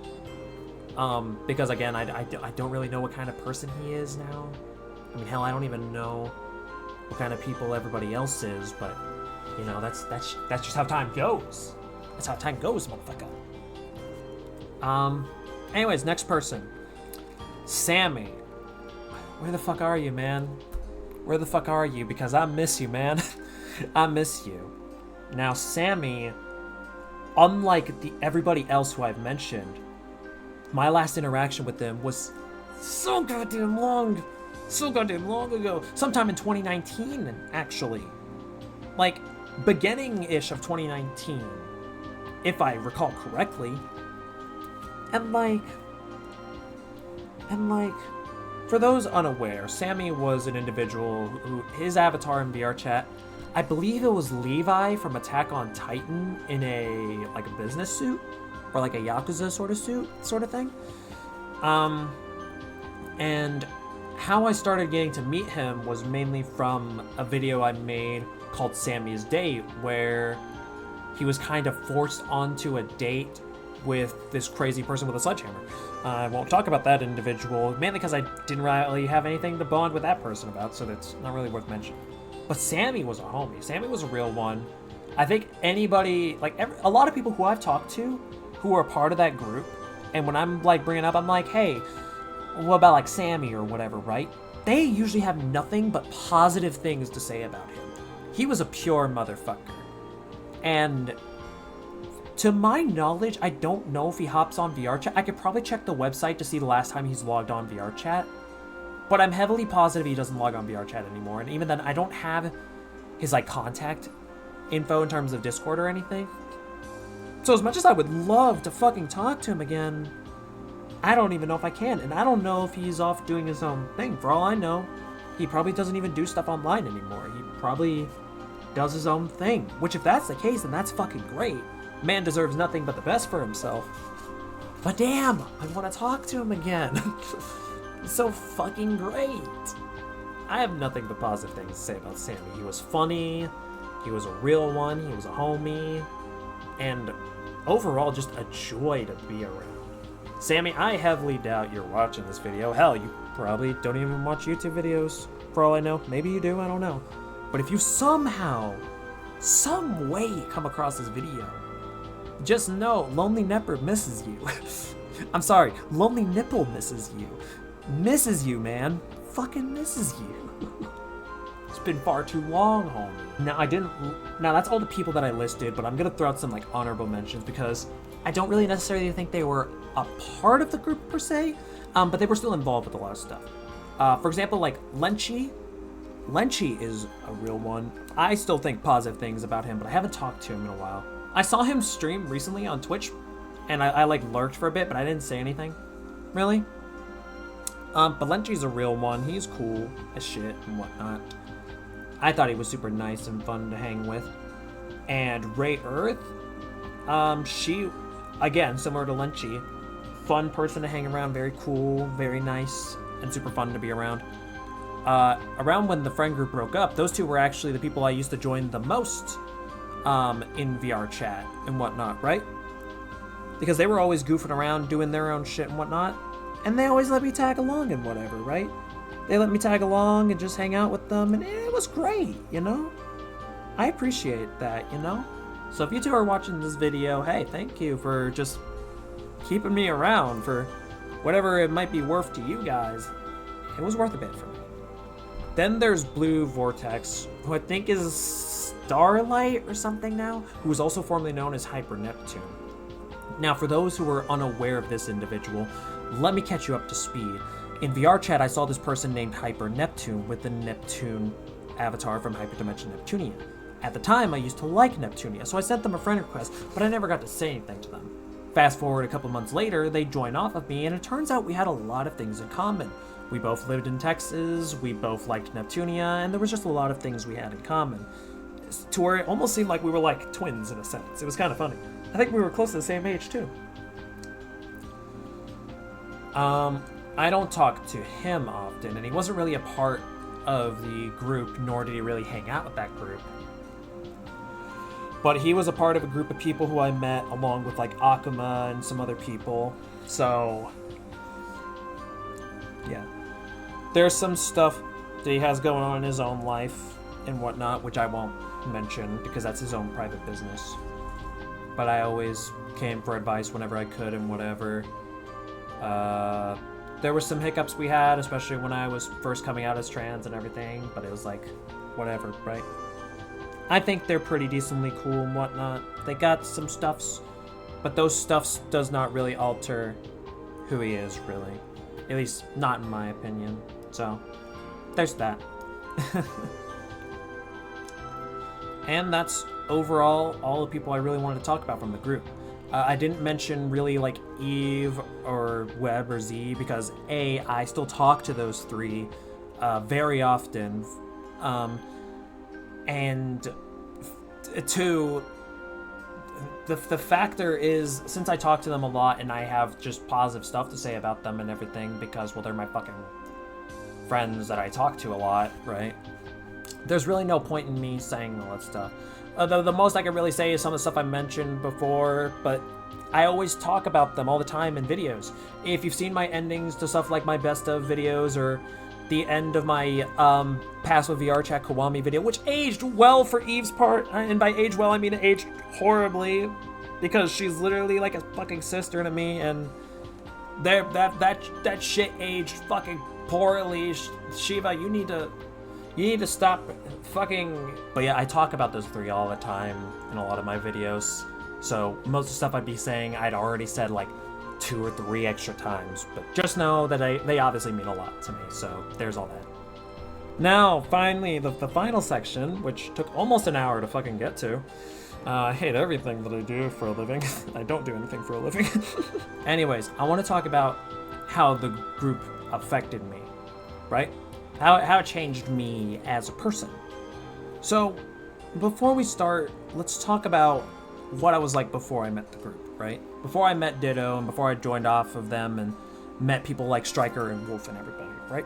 Because again, I don't really know what kind of person he is now. I mean, hell, I don't even know what kind of people everybody else is, but you know, that's just how time goes. That's how time goes, motherfucker. Anyways, next person. Sammy. Where the fuck are you, man? Where the fuck are you? Because I miss you, man. I miss you. Now, Sammy, unlike everybody else who I've mentioned, my last interaction with them was so goddamn long ago. Sometime in 2019, actually. Like, beginning-ish of 2019, if I recall correctly. And like, for those unaware, Sammy was an individual who, his avatar in VR chat, I believe it was Levi from Attack on Titan in a business suit, or like a Yakuza sort of thing. And how I started getting to meet him was mainly from a video I made called Sammy's Date, where he was kind of forced onto a date with this crazy person with a sledgehammer. I won't talk about that individual, mainly because I didn't really have anything to bond with that person about, so that's not really worth mentioning. But Sammy was a homie. Sammy was a real one. I think anybody, a lot of people who I've talked to who are part of that group, and when I'm bringing up, I'm like, hey, what about Sammy or whatever, right? They usually have nothing but positive things to say about him. He was a pure motherfucker. And to my knowledge, I don't know if he hops on VRChat. I could probably check the website to see the last time he's logged on VRChat. But I'm heavily positive he doesn't log on VRChat anymore. And even then, I don't have his contact info in terms of Discord or anything. So as much as I would love to fucking talk to him again, I don't even know if I can. And I don't know if he's off doing his own thing. For all I know, he probably doesn't even do stuff online anymore. He probably does his own thing. Which if that's the case, then that's fucking great. Man deserves nothing but the best for himself. But damn, I want to talk to him again. It's so fucking great. I have nothing but positive things to say about Sammy. He was funny, he was a real one, he was a homie, and overall just a joy to be around. Sammy, I heavily doubt you're watching this video. Hell, you probably don't even watch YouTube videos, for all I know. Maybe you do, I don't know. But if you somehow, some way come across this video, just know Lonely Nipper misses you. I'm sorry, Lonely Nipple misses you. Misses you, man. Fucking misses you. It's been far too long, homie. Now that's all the people that I listed, but I'm gonna throw out some honorable mentions because I don't really necessarily think they were a part of the group per se, but they were still involved with a lot of stuff. For example, Lenchy. Lenchy is a real one. I still think positive things about him, but I haven't talked to him in a while. I saw him stream recently on Twitch, and I lurked for a bit, but I didn't say anything, really. But Lenchy's a real one. He's cool as shit and whatnot. I thought he was super nice and fun to hang with. And Ray Earth, she, again, similar to Lenchy, fun person to hang around, very cool, very nice, and super fun to be around. Around when the friend group broke up, those two were actually the people I used to join the most in VR chat and whatnot, right? Because they were always goofing around, doing their own shit and whatnot, and they always let me tag along and whatever, right? They let me tag along and just hang out with them, and it was great, you know? I appreciate that, you know? So if you two are watching this video, hey, thank you for just keeping me around for whatever it might be worth to you guys. It was worth a bit for me. Then there's Blue Vortex, who I think is Starlight or something now, who is also formerly known as Hyper Neptune. Now, for those who are unaware of this individual, let me catch you up to speed. In VR chat, I saw this person named Hyper Neptune with the Neptune avatar from Hyperdimension Neptunia. At the time, I used to like Neptunia, so I sent them a friend request, but I never got to say anything to them. Fast forward a couple months later, they joined off of me, and it turns out we had a lot of things in common. We both lived in Texas, we both liked Neptunia, and there was just a lot of things we had in common. To where it almost seemed like we were like twins in a sense. It was kind of funny. I think we were close to the same age too. I don't talk to him often, and he wasn't really a part of the group, nor did he really hang out with that group. But he was a part of a group of people who I met along with Akuma and some other people. So yeah. There's some stuff that he has going on in his own life and whatnot, which I won't mention because that's his own private business. But I always came for advice whenever I could and whatever. There were some hiccups we had, especially when I was first coming out as trans and everything, but it was like, whatever, right? I think they're pretty decently cool and whatnot. They got some stuffs, but those stuffs does not really alter who he is, really. At least, not in my opinion. So, there's that. And that's overall all the people I really wanted to talk about from the group. I didn't mention really like Eve or Webb or Z because A, I still talk to those three very often. And two, the factor is, since I talk to them a lot and I have just positive stuff to say about them and everything because, well, they're my fucking friends that I talk to a lot, right? There's really no point in me saying all that stuff. The most I can really say is some of the stuff I mentioned before, but I always talk about them all the time in videos. If you've seen my endings to stuff like my best of videos or the end of my Pass with VR Chat Kiwami video, which aged well for Eve's part, and by age well I mean it aged horribly, because she's literally like a fucking sister to me, and that shit aged fucking poorly. Shiva, you need to stop fucking... But yeah, I talk about those three all the time in a lot of my videos, so most of the stuff I'd be saying I'd already said like 2 or 3 extra times, but just know that they obviously mean a lot to me, so there's all that. Now, finally, the final section, which took almost an hour to fucking get to. I hate everything that I do for a living. I don't do anything for a living. Anyways, I want to talk about how the group affected me, right? How it changed me as a person. So, before we start, let's talk about what I was like before I met the group, right? Before I met Ditto and before I joined off of them and met people like Striker and Wolf and everybody, right?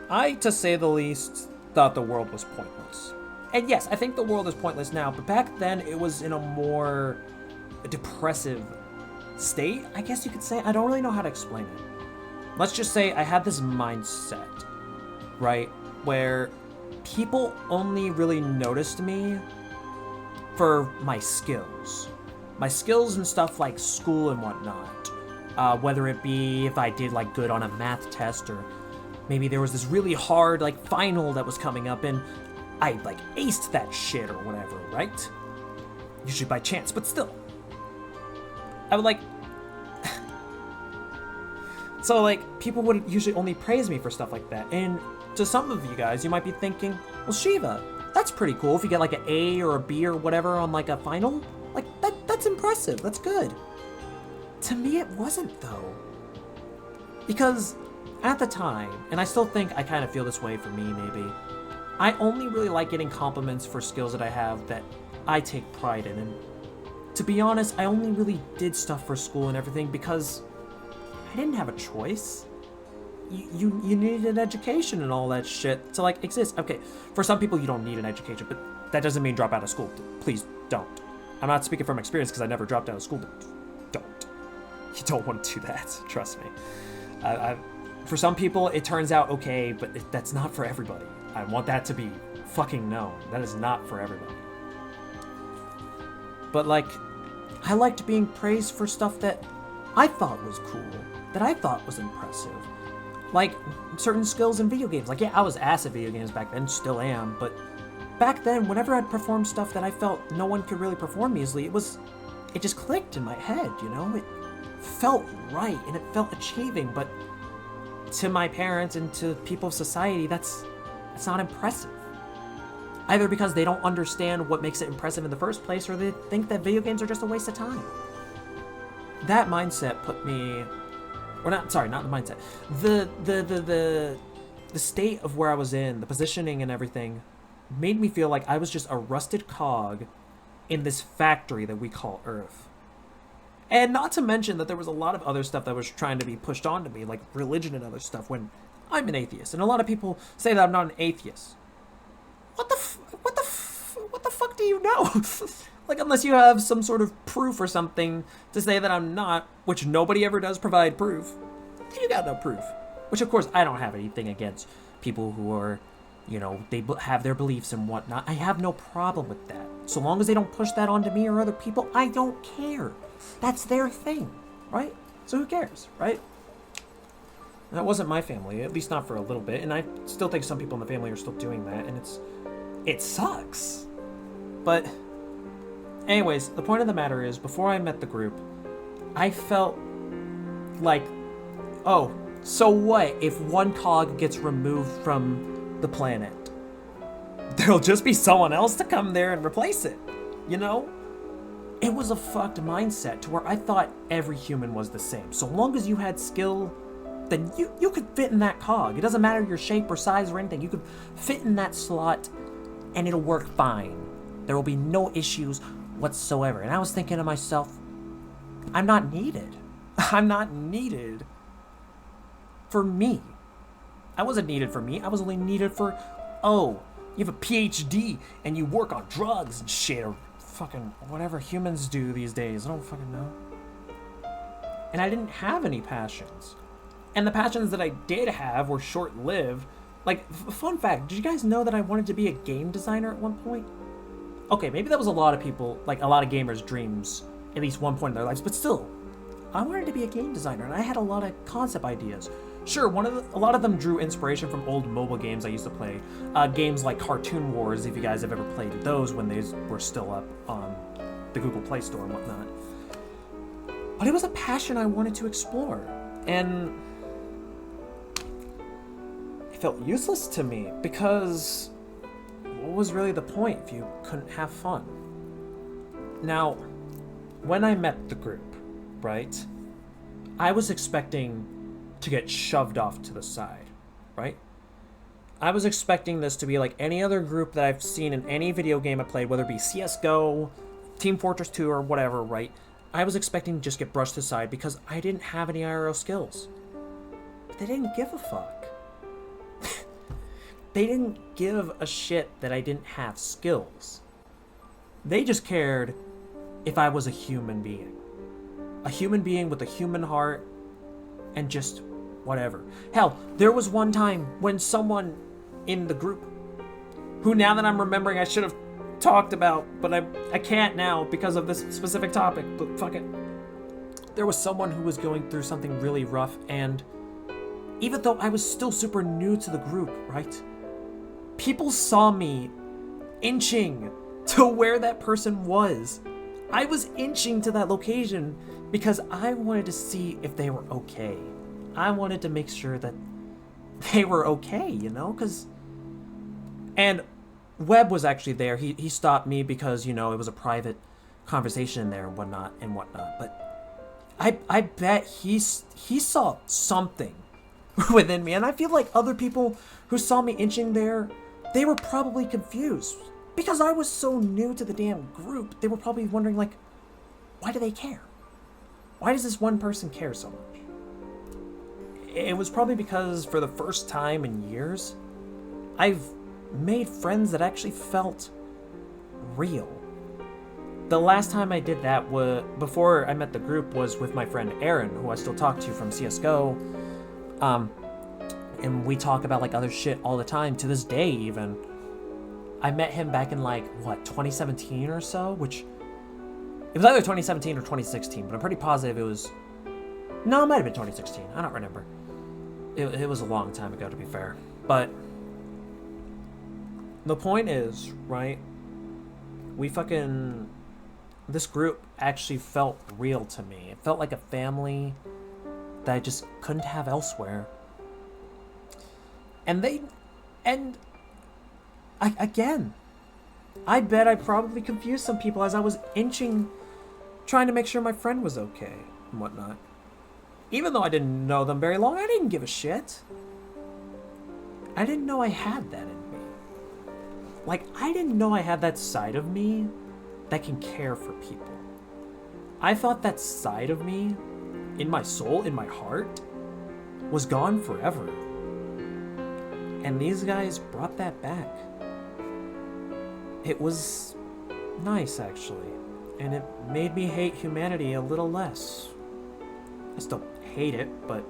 I, to say the least, thought the world was pointless. And yes, I think the world is pointless now, but back then it was in a more depressive state, I guess you could say. I don't really know how to explain it. Let's just say I had this mindset, right, where people only really noticed me for my skills. My skills and stuff like school and whatnot. Whether it be if I did like good on a math test, or maybe there was this really hard like final that was coming up and I like aced that shit or whatever, right? Usually by chance, but still. I would like... So like, people would usually only praise me for stuff like that. And to some of you guys, you might be thinking, well, Shiva, that's pretty cool if you get like an A or a B or whatever on like a final. Like, that's impressive, that's good. To me, it wasn't though. Because at the time, and I still think I kind of feel this way for me maybe, I only really like getting compliments for skills that I have that I take pride in. And to be honest, I only really did stuff for school and everything because I didn't have a choice. You needed an education and all that shit to like exist. Okay, for some people you don't need an education, but that doesn't mean drop out of school. Please don't. I'm not speaking from experience because I never dropped out of school, but don't. You don't want to do that, trust me. For some people it turns out okay, but that's not for everybody. I want that to be fucking known. That is not for everybody. But like, I liked being praised for stuff that I thought was cool, that I thought was impressive. Like, certain skills in video games. Like, yeah, I was ass at video games back then, still am, but back then, whenever I'd perform stuff that I felt no one could really perform easily, it just clicked in my head, you know? It felt right, and it felt achieving, but to my parents and to people of society, that's not impressive. Either because they don't understand what makes it impressive in the first place, or they think that video games are just a waste of time. That mindset put me... Or not, sorry, not the mindset. The state of where I was in, the positioning and everything, made me feel like I was just a rusted cog in this factory that we call Earth. And not to mention that there was a lot of other stuff that was trying to be pushed onto me, like religion and other stuff, when I'm an atheist. And a lot of people say that I'm not an atheist. What the fuck do you know? Like, unless you have some sort of proof or something to say that I'm not, which nobody ever does provide proof, you got no proof. Which, of course, I don't have anything against people who are, they have their beliefs and whatnot. I have no problem with that. So long as they don't push that onto me or other people, I don't care. That's their thing, right? So who cares, right? That wasn't my family, at least not for a little bit, and I still think some people in the family are still doing that, and it sucks. But anyways, the point of the matter is, before I met the group, I felt like, oh, so what if one cog gets removed from the planet? There'll just be someone else to come there and replace it, It was a fucked mindset to where I thought every human was the same. So long as you had skill, then you could fit in that cog. It doesn't matter your shape or size or anything. You could fit in that slot and it'll work fine. There will be no issues whatsoever. And I was thinking to myself, I'm not needed. I'm not needed for me. I wasn't needed for me. I was only needed for, oh, you have a PhD and you work on drugs and shit, or fucking whatever humans do these days. I don't fucking know. And I didn't have any passions. And the passions that I did have were short-lived. Like, fun fact, did you guys know that I wanted to be a game designer at one point? Okay, maybe that was a lot of people, like a lot of gamers' dreams, at least one point in their lives, but still, I wanted to be a game designer, and I had a lot of concept ideas. Sure, a lot of them drew inspiration from old mobile games I used to play. Games like Cartoon Wars, if you guys have ever played those when they were still up on the Google Play Store and whatnot. But it was a passion I wanted to explore, and felt useless to me, because what was really the point if you couldn't have fun? Now, when I met the group, right, I was expecting to get shoved off to the side, right? I was expecting this to be like any other group that I've seen in any video game I played, whether it be CSGO, Team Fortress 2, or whatever, right? I was expecting to just get brushed aside because I didn't have any IRL skills. But they didn't give a fuck. They didn't give a shit that I didn't have skills. They just cared if I was a human being. A human being with a human heart and just whatever. Hell, there was one time when someone in the group, who now that I'm remembering I should have talked about, but I can't now because of this specific topic, but fuck it. There was someone who was going through something really rough, and even though I was still super new to the group, right? People saw me inching to where that person was. I was inching to that location because I wanted to see if they were okay. I wanted to make sure that they were okay, And Webb was actually there. He stopped me because, it was a private conversation there and whatnot. But I bet he saw something within me. And I feel like other people who saw me inching there, they were probably confused. Because I was so new to the damn group, they were probably wondering, like, why do they care? Why does this one person care so much? It was probably because for the first time in years, I've made friends that actually felt real. The last time I did that before I met the group was with my friend Aaron, who I still talk to from CSGO. And we talk about like other shit all the time, to this day even. I met him back in 2017 or so, which it was either 2017 or 2016, but I'm pretty positive it was, no, it might have been 2016. I don't remember. It was a long time ago, to be fair. But the point is, right, this group actually felt real to me. It felt like a family that I just couldn't have elsewhere. Again, I bet I probably confused some people as I was inching, trying to make sure my friend was okay and whatnot. Even though I didn't know them very long, I didn't give a shit. I didn't know I had that in me. Like, I didn't know I had that side of me that can care for people. I thought that side of me, in my soul, in my heart, was gone forever. And these guys brought that back. It was nice, actually. and it made me hate humanity a little less. I still hate it, but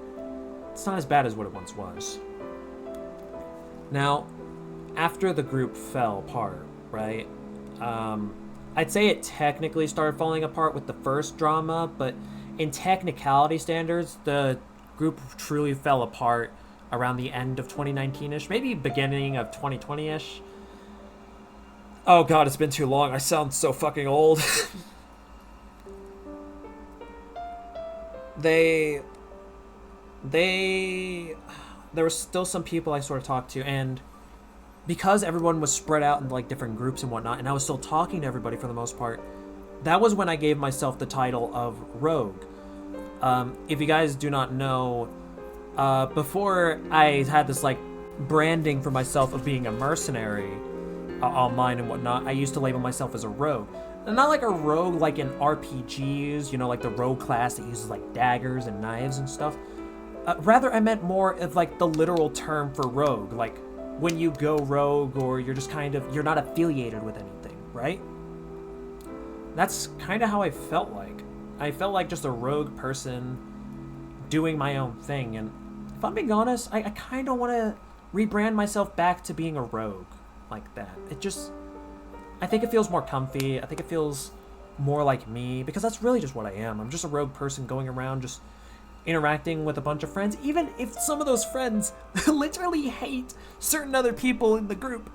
it's not as bad as what it once was. Now, after the group fell apart, right? I'd say it technically started falling apart with the first drama, but in technicality standards, the group truly fell apart around the end of 2019-ish, maybe beginning of 2020-ish. Oh god, it's been too long. I sound so fucking old. There were still some people I sort of talked to, and because everyone was spread out in like different groups and whatnot, and I was still talking to everybody for the most part, that was when I gave myself the title of Rogue. If you guys do not know, before I had this like branding for myself of being a mercenary online and whatnot, I used to label myself as a rogue. And not like a rogue like in RPGs, you know, like the rogue class that uses like daggers and knives and stuff. Rather, I meant more of like the literal term for rogue, like when you go rogue or you're just kind of, you're not affiliated with anything, right? That's kind of how I felt like. I felt like just a rogue person doing my own thing, and if I'm being honest, I kind of want to rebrand myself back to being a rogue like that. I think it feels more comfy. I think it feels more like me, because that's really just what I am. I'm just a rogue person going around just interacting with a bunch of friends, even if some of those friends literally hate certain other people in the group.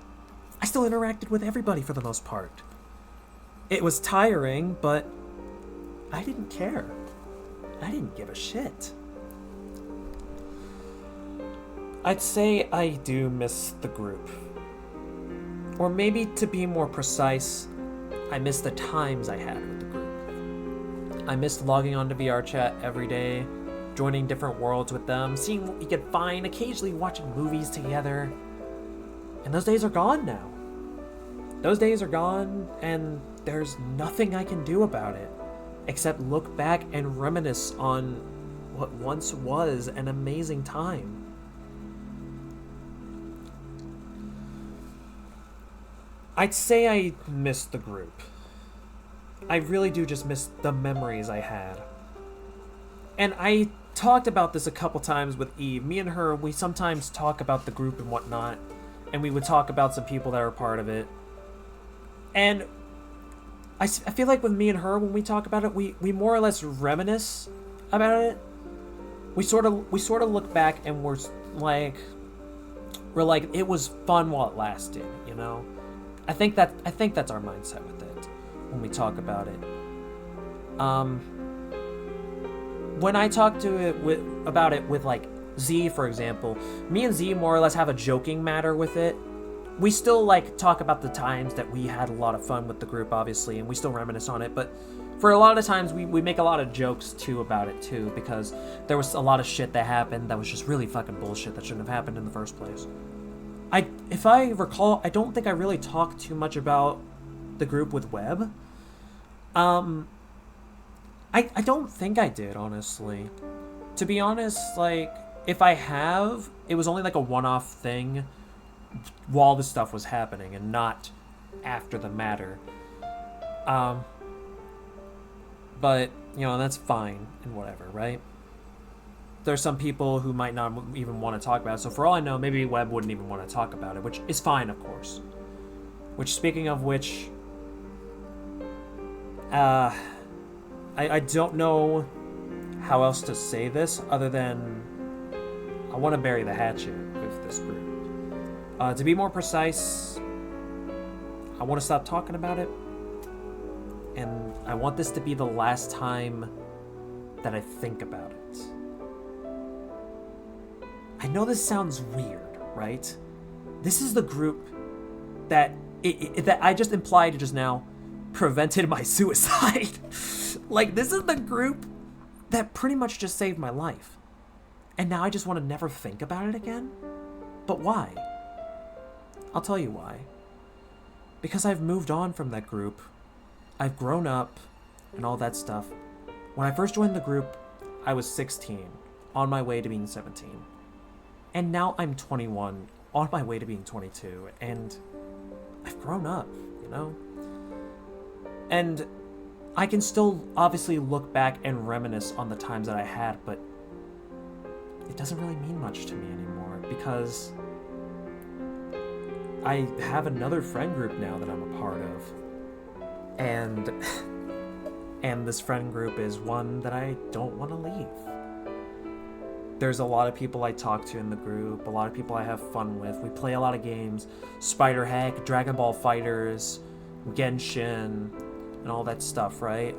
I still interacted with everybody for the most part. It was tiring, but I didn't care. I didn't give a shit. I'd say I do miss the group. Or maybe, to be more precise, I miss the times I had with the group. I missed logging onto VRChat every day, joining different worlds with them, seeing what we could find, occasionally watching movies together. And those days are gone now. Those days are gone, and there's nothing I can do about it, except look back and reminisce on what once was an amazing time. I'd say I miss the group. I really do just miss the memories I had. And I talked about this a couple times with Eve. Me and her, we sometimes talk about the group and whatnot, and we would talk about some people that are part of it. And I feel like with me and her, when we talk about it, we more or less reminisce about it. We sort of look back and we're like it was fun while it lasted, you know? I think that's our mindset with it when we talk about it. When I talk about it with like Z, for example, me and Z more or less have a joking matter with it. We still like talk about the times that we had a lot of fun with the group, obviously, and we still reminisce on it, but for a lot of times we make a lot of jokes too about it too, because there was a lot of shit that happened that was just really fucking bullshit that shouldn't have happened in the first place. If I recall, I don't think I really talked too much about the group with Webb. I don't think I did, honestly. To be honest, like, if I have, it was only like a one-off thing while this stuff was happening and not after the matter. But, you know, that's fine and whatever, right? There's some people who might not even want to talk about it, so for all I know, maybe Webb wouldn't even want to talk about it, which is fine, of course. Which, speaking of which, I don't know how else to say this other than I want to bury the hatchet with this group. To be more precise, I want to stop talking about it, and I want this to be the last time that I think about it. I know this sounds weird, right? This is the group that that I just implied just now prevented my suicide. Like, this is the group that pretty much just saved my life. And now I just want to never think about it again? But why? I'll tell you why. Because I've moved on from that group. I've grown up and all that stuff. When I first joined the group, I was 16, on my way to being 17. And now I'm 21, on my way to being 22, and I've grown up, you know? And I can still obviously look back and reminisce on the times that I had, but it doesn't really mean much to me anymore because I have another friend group now that I'm a part of. And this friend group is one that I don't want to leave. There's a lot of people I talk to in the group, a lot of people I have fun with. We play a lot of games, Spider Hack, Dragon Ball Fighters, Genshin, and all that stuff, right?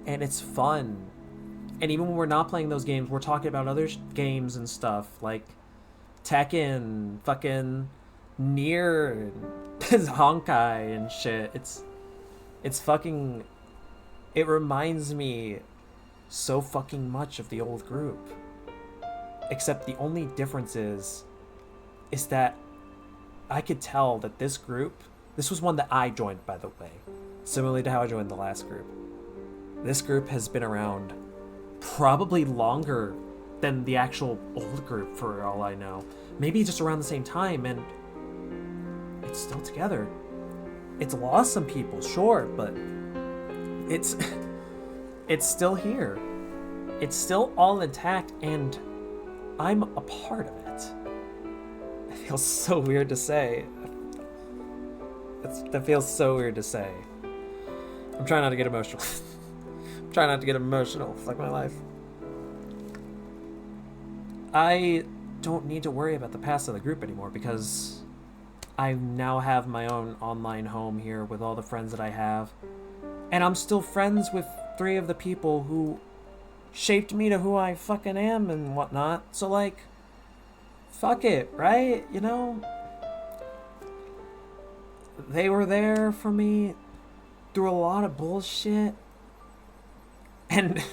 And it's fun. And even when we're not playing those games, we're talking about other games and stuff, like Tekken, fucking Nier, and Honkai and shit. It's fucking... It reminds me so fucking much of the old group. Except the only difference is that I could tell that this group, this was one that I joined, by the way, similarly to how I joined the last group. This group has been around probably longer than the actual old group, for all I know. Maybe just around the same time, and it's still together. It's lost some people, sure, but it's still here. It's still all intact, and I'm a part of it. It feels so weird to say. That feels so weird to say. I'm trying not to get emotional. I'm trying not to get emotional. It's like my life. I don't need to worry about the past of the group anymore because I now have my own online home here with all the friends that I have. And I'm still friends with 3 of the people who shaped me to who I fucking am and whatnot. So, like, fuck it, right? You know? They were there for me through a lot of bullshit. And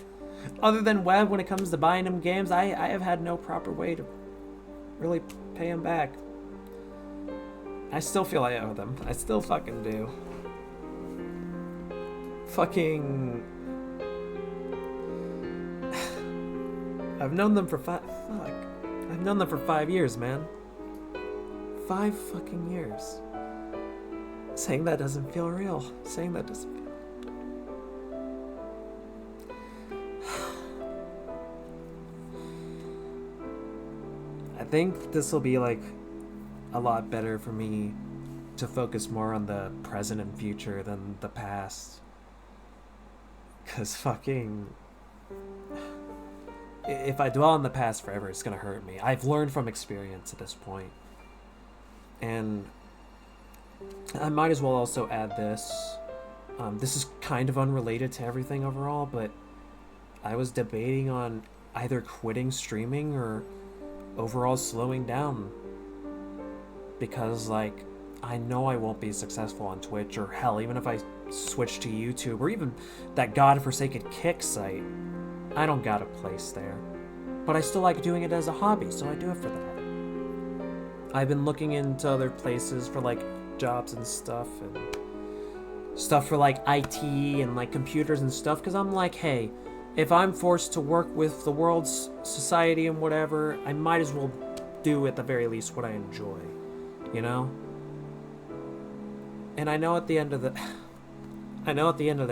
other than Web, when it comes to buying them games, I have had no proper way to really pay them back. I still feel I owe them. I still fucking do. Fucking... I've known them for I've known them for 5 years, man. 5 fucking years. Saying that doesn't feel real. Saying that doesn't feel... I think this will be, like, a lot better for me to focus more on the present and future than the past. 'Cause fucking... If I dwell on the past forever, it's gonna hurt me. I've learned from experience at this point. And I might as well also add this. This is kind of unrelated to everything overall, but I was debating on either quitting streaming or overall slowing down. Because, like, I know I won't be successful on Twitch, or hell, even if I switch to YouTube, or even that godforsaken Kick site. I don't got a place there. But I still like doing it as a hobby, so I do it for that. I've been looking into other places for, like, jobs and stuff for, like, IT and, like, computers and stuff, because I'm like, hey, if I'm forced to work with the world's society and whatever, I might as well do, at the very least, what I enjoy, you know? And I know at the end of the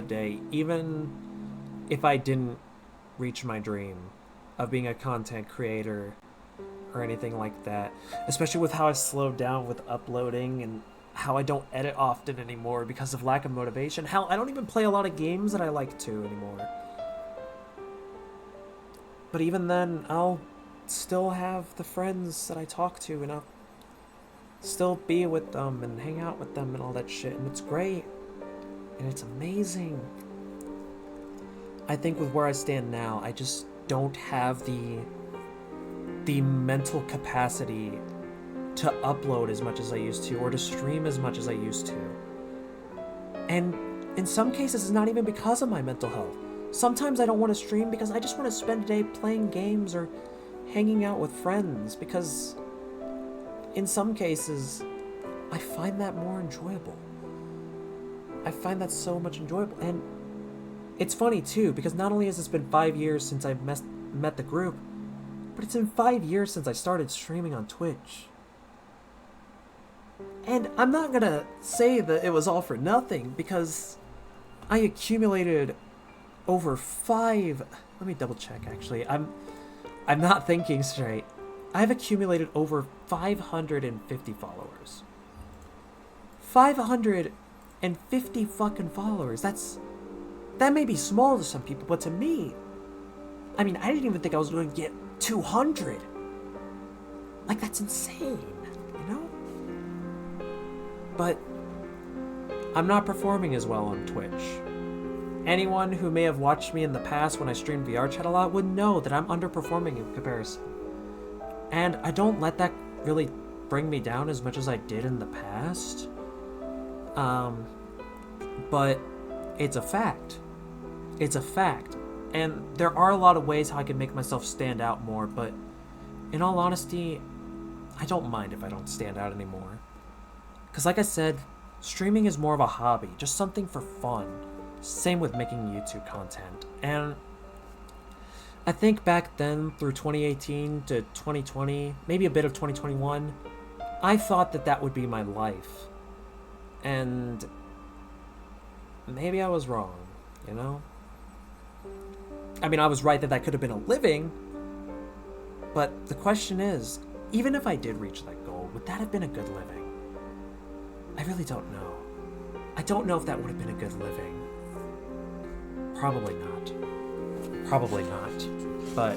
day, even if I didn't reach my dream of being a content creator or anything like that, especially with how I slowed down with uploading and how I don't edit often anymore because of lack of motivation. Hell, I don't even play a lot of games that I like to anymore. But even then, I'll still have the friends that I talk to, and I'll still be with them and hang out with them and all that shit, and it's great. And it's amazing. I think with where I stand now, I just don't have the mental capacity to upload as much as I used to, or to stream as much as I used to. And in some cases, it's not even because of my mental health. Sometimes I don't want to stream because I just want to spend a day playing games or hanging out with friends, because in some cases, I find that more enjoyable. I find that so much enjoyable. And it's funny too, because not only has it been 5 years since I've met the group, but it's been 5 years since I started streaming on Twitch. And I'm not gonna say that it was all for nothing, because I accumulated over 5... Let me double check, actually. I'm not thinking straight. I've accumulated over 550 followers. 550 fucking followers. That may be small to some people, but to me, I mean, I didn't even think I was going to get 200. Like, that's insane, you know? But I'm not performing as well on Twitch. Anyone who may have watched me in the past when I streamed VR chat a lot would know that I'm underperforming in comparison. And I don't let that really bring me down as much as I did in the past. But it's a fact. It's a fact. And there are a lot of ways how I can make myself stand out more, but in all honesty, I don't mind if I don't stand out anymore. Because like I said, streaming is more of a hobby, just something for fun. Same with making YouTube content. And I think back then, through 2018 to 2020, maybe a bit of 2021, I thought that that would be my life. And maybe I was wrong, you know? I mean, I was right that that could have been a living, but the question is, even if I did reach that goal, would that have been a good living? I really don't know. I don't know if that would have been a good living. Probably not. Probably not. But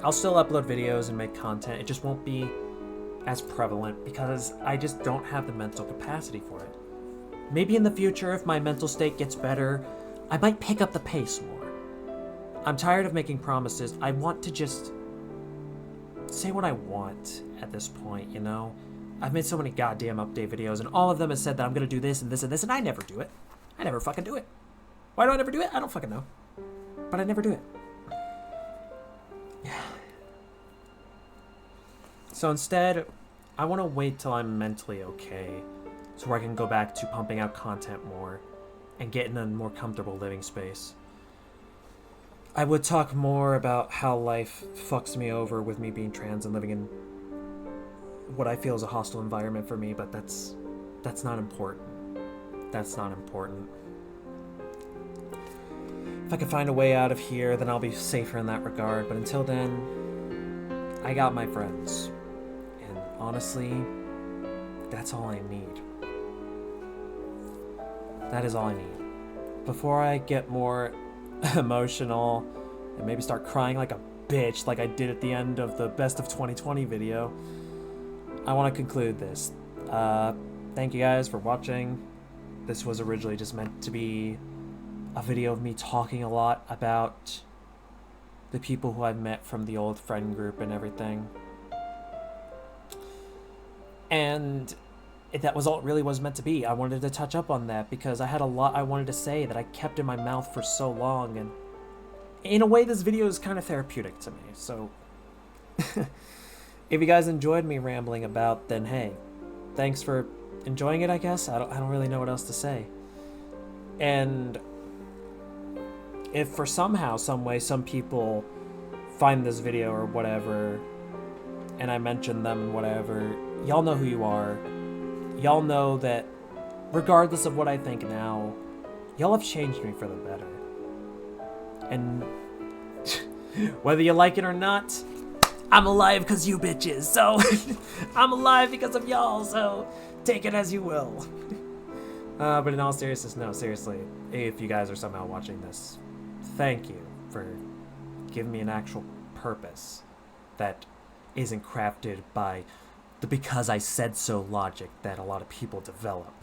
I'll still upload videos and make content. It just won't be as prevalent because I just don't have the mental capacity for it. Maybe in the future, if my mental state gets better, I might pick up the pace more. I'm tired of making promises. I want to just say what I want at this point, you know? I've made so many goddamn update videos, and all of them have said that I'm gonna do this and this and this, and I never do it. I never fucking do it. Why do I never do it? I don't fucking know. But I never do it. Yeah. So instead, I want to wait till I'm mentally okay, so I can go back to pumping out content more and get in a more comfortable living space. I would talk more about how life fucks me over with me being trans and living in what I feel is a hostile environment for me, but that's not important. That's not important. If I can find a way out of here, then I'll be safer in that regard, but until then, I got my friends. And honestly, that's all I need. That is all I need. Before I get more emotional and maybe start crying like a bitch like I did at the end of the Best of 2020 video, I want to conclude this. Thank you guys for watching. This was originally just meant to be a video of me talking a lot about the people who I've met from the old friend group and everything. And that was all it really was meant to be. I wanted to touch up on that because I had a lot I wanted to say that I kept in my mouth for so long, and in a way this video is kind of therapeutic to me. So if you guys enjoyed me rambling about, then hey, thanks for enjoying it, I guess. I don't really know what else to say. And if for somehow, some way, some people find this video or whatever, and I mention them and whatever, y'all know who you are. Y'all know that regardless of what I think now, y'all have changed me for the better. And whether you like it or not, I'm alive because you bitches, so I'm alive because of y'all, so take it as you will. But in all seriousness, no, seriously, if you guys are somehow watching this, thank you for giving me an actual purpose that isn't crafted by the because I said so logic that a lot of people develop.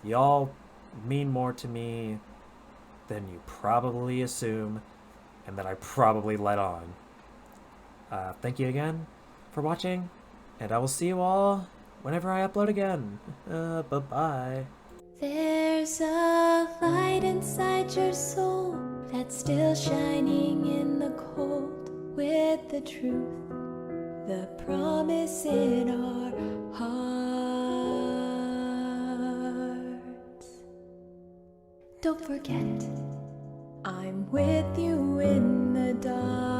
Y'all mean more to me than you probably assume and that I probably let on. Thank you again for watching, and I will see you all whenever I upload again. Bye-bye. There's a light inside your soul that's still shining in the cold with the truth, the promise in our hearts. Don't forget, I'm with you in the dark.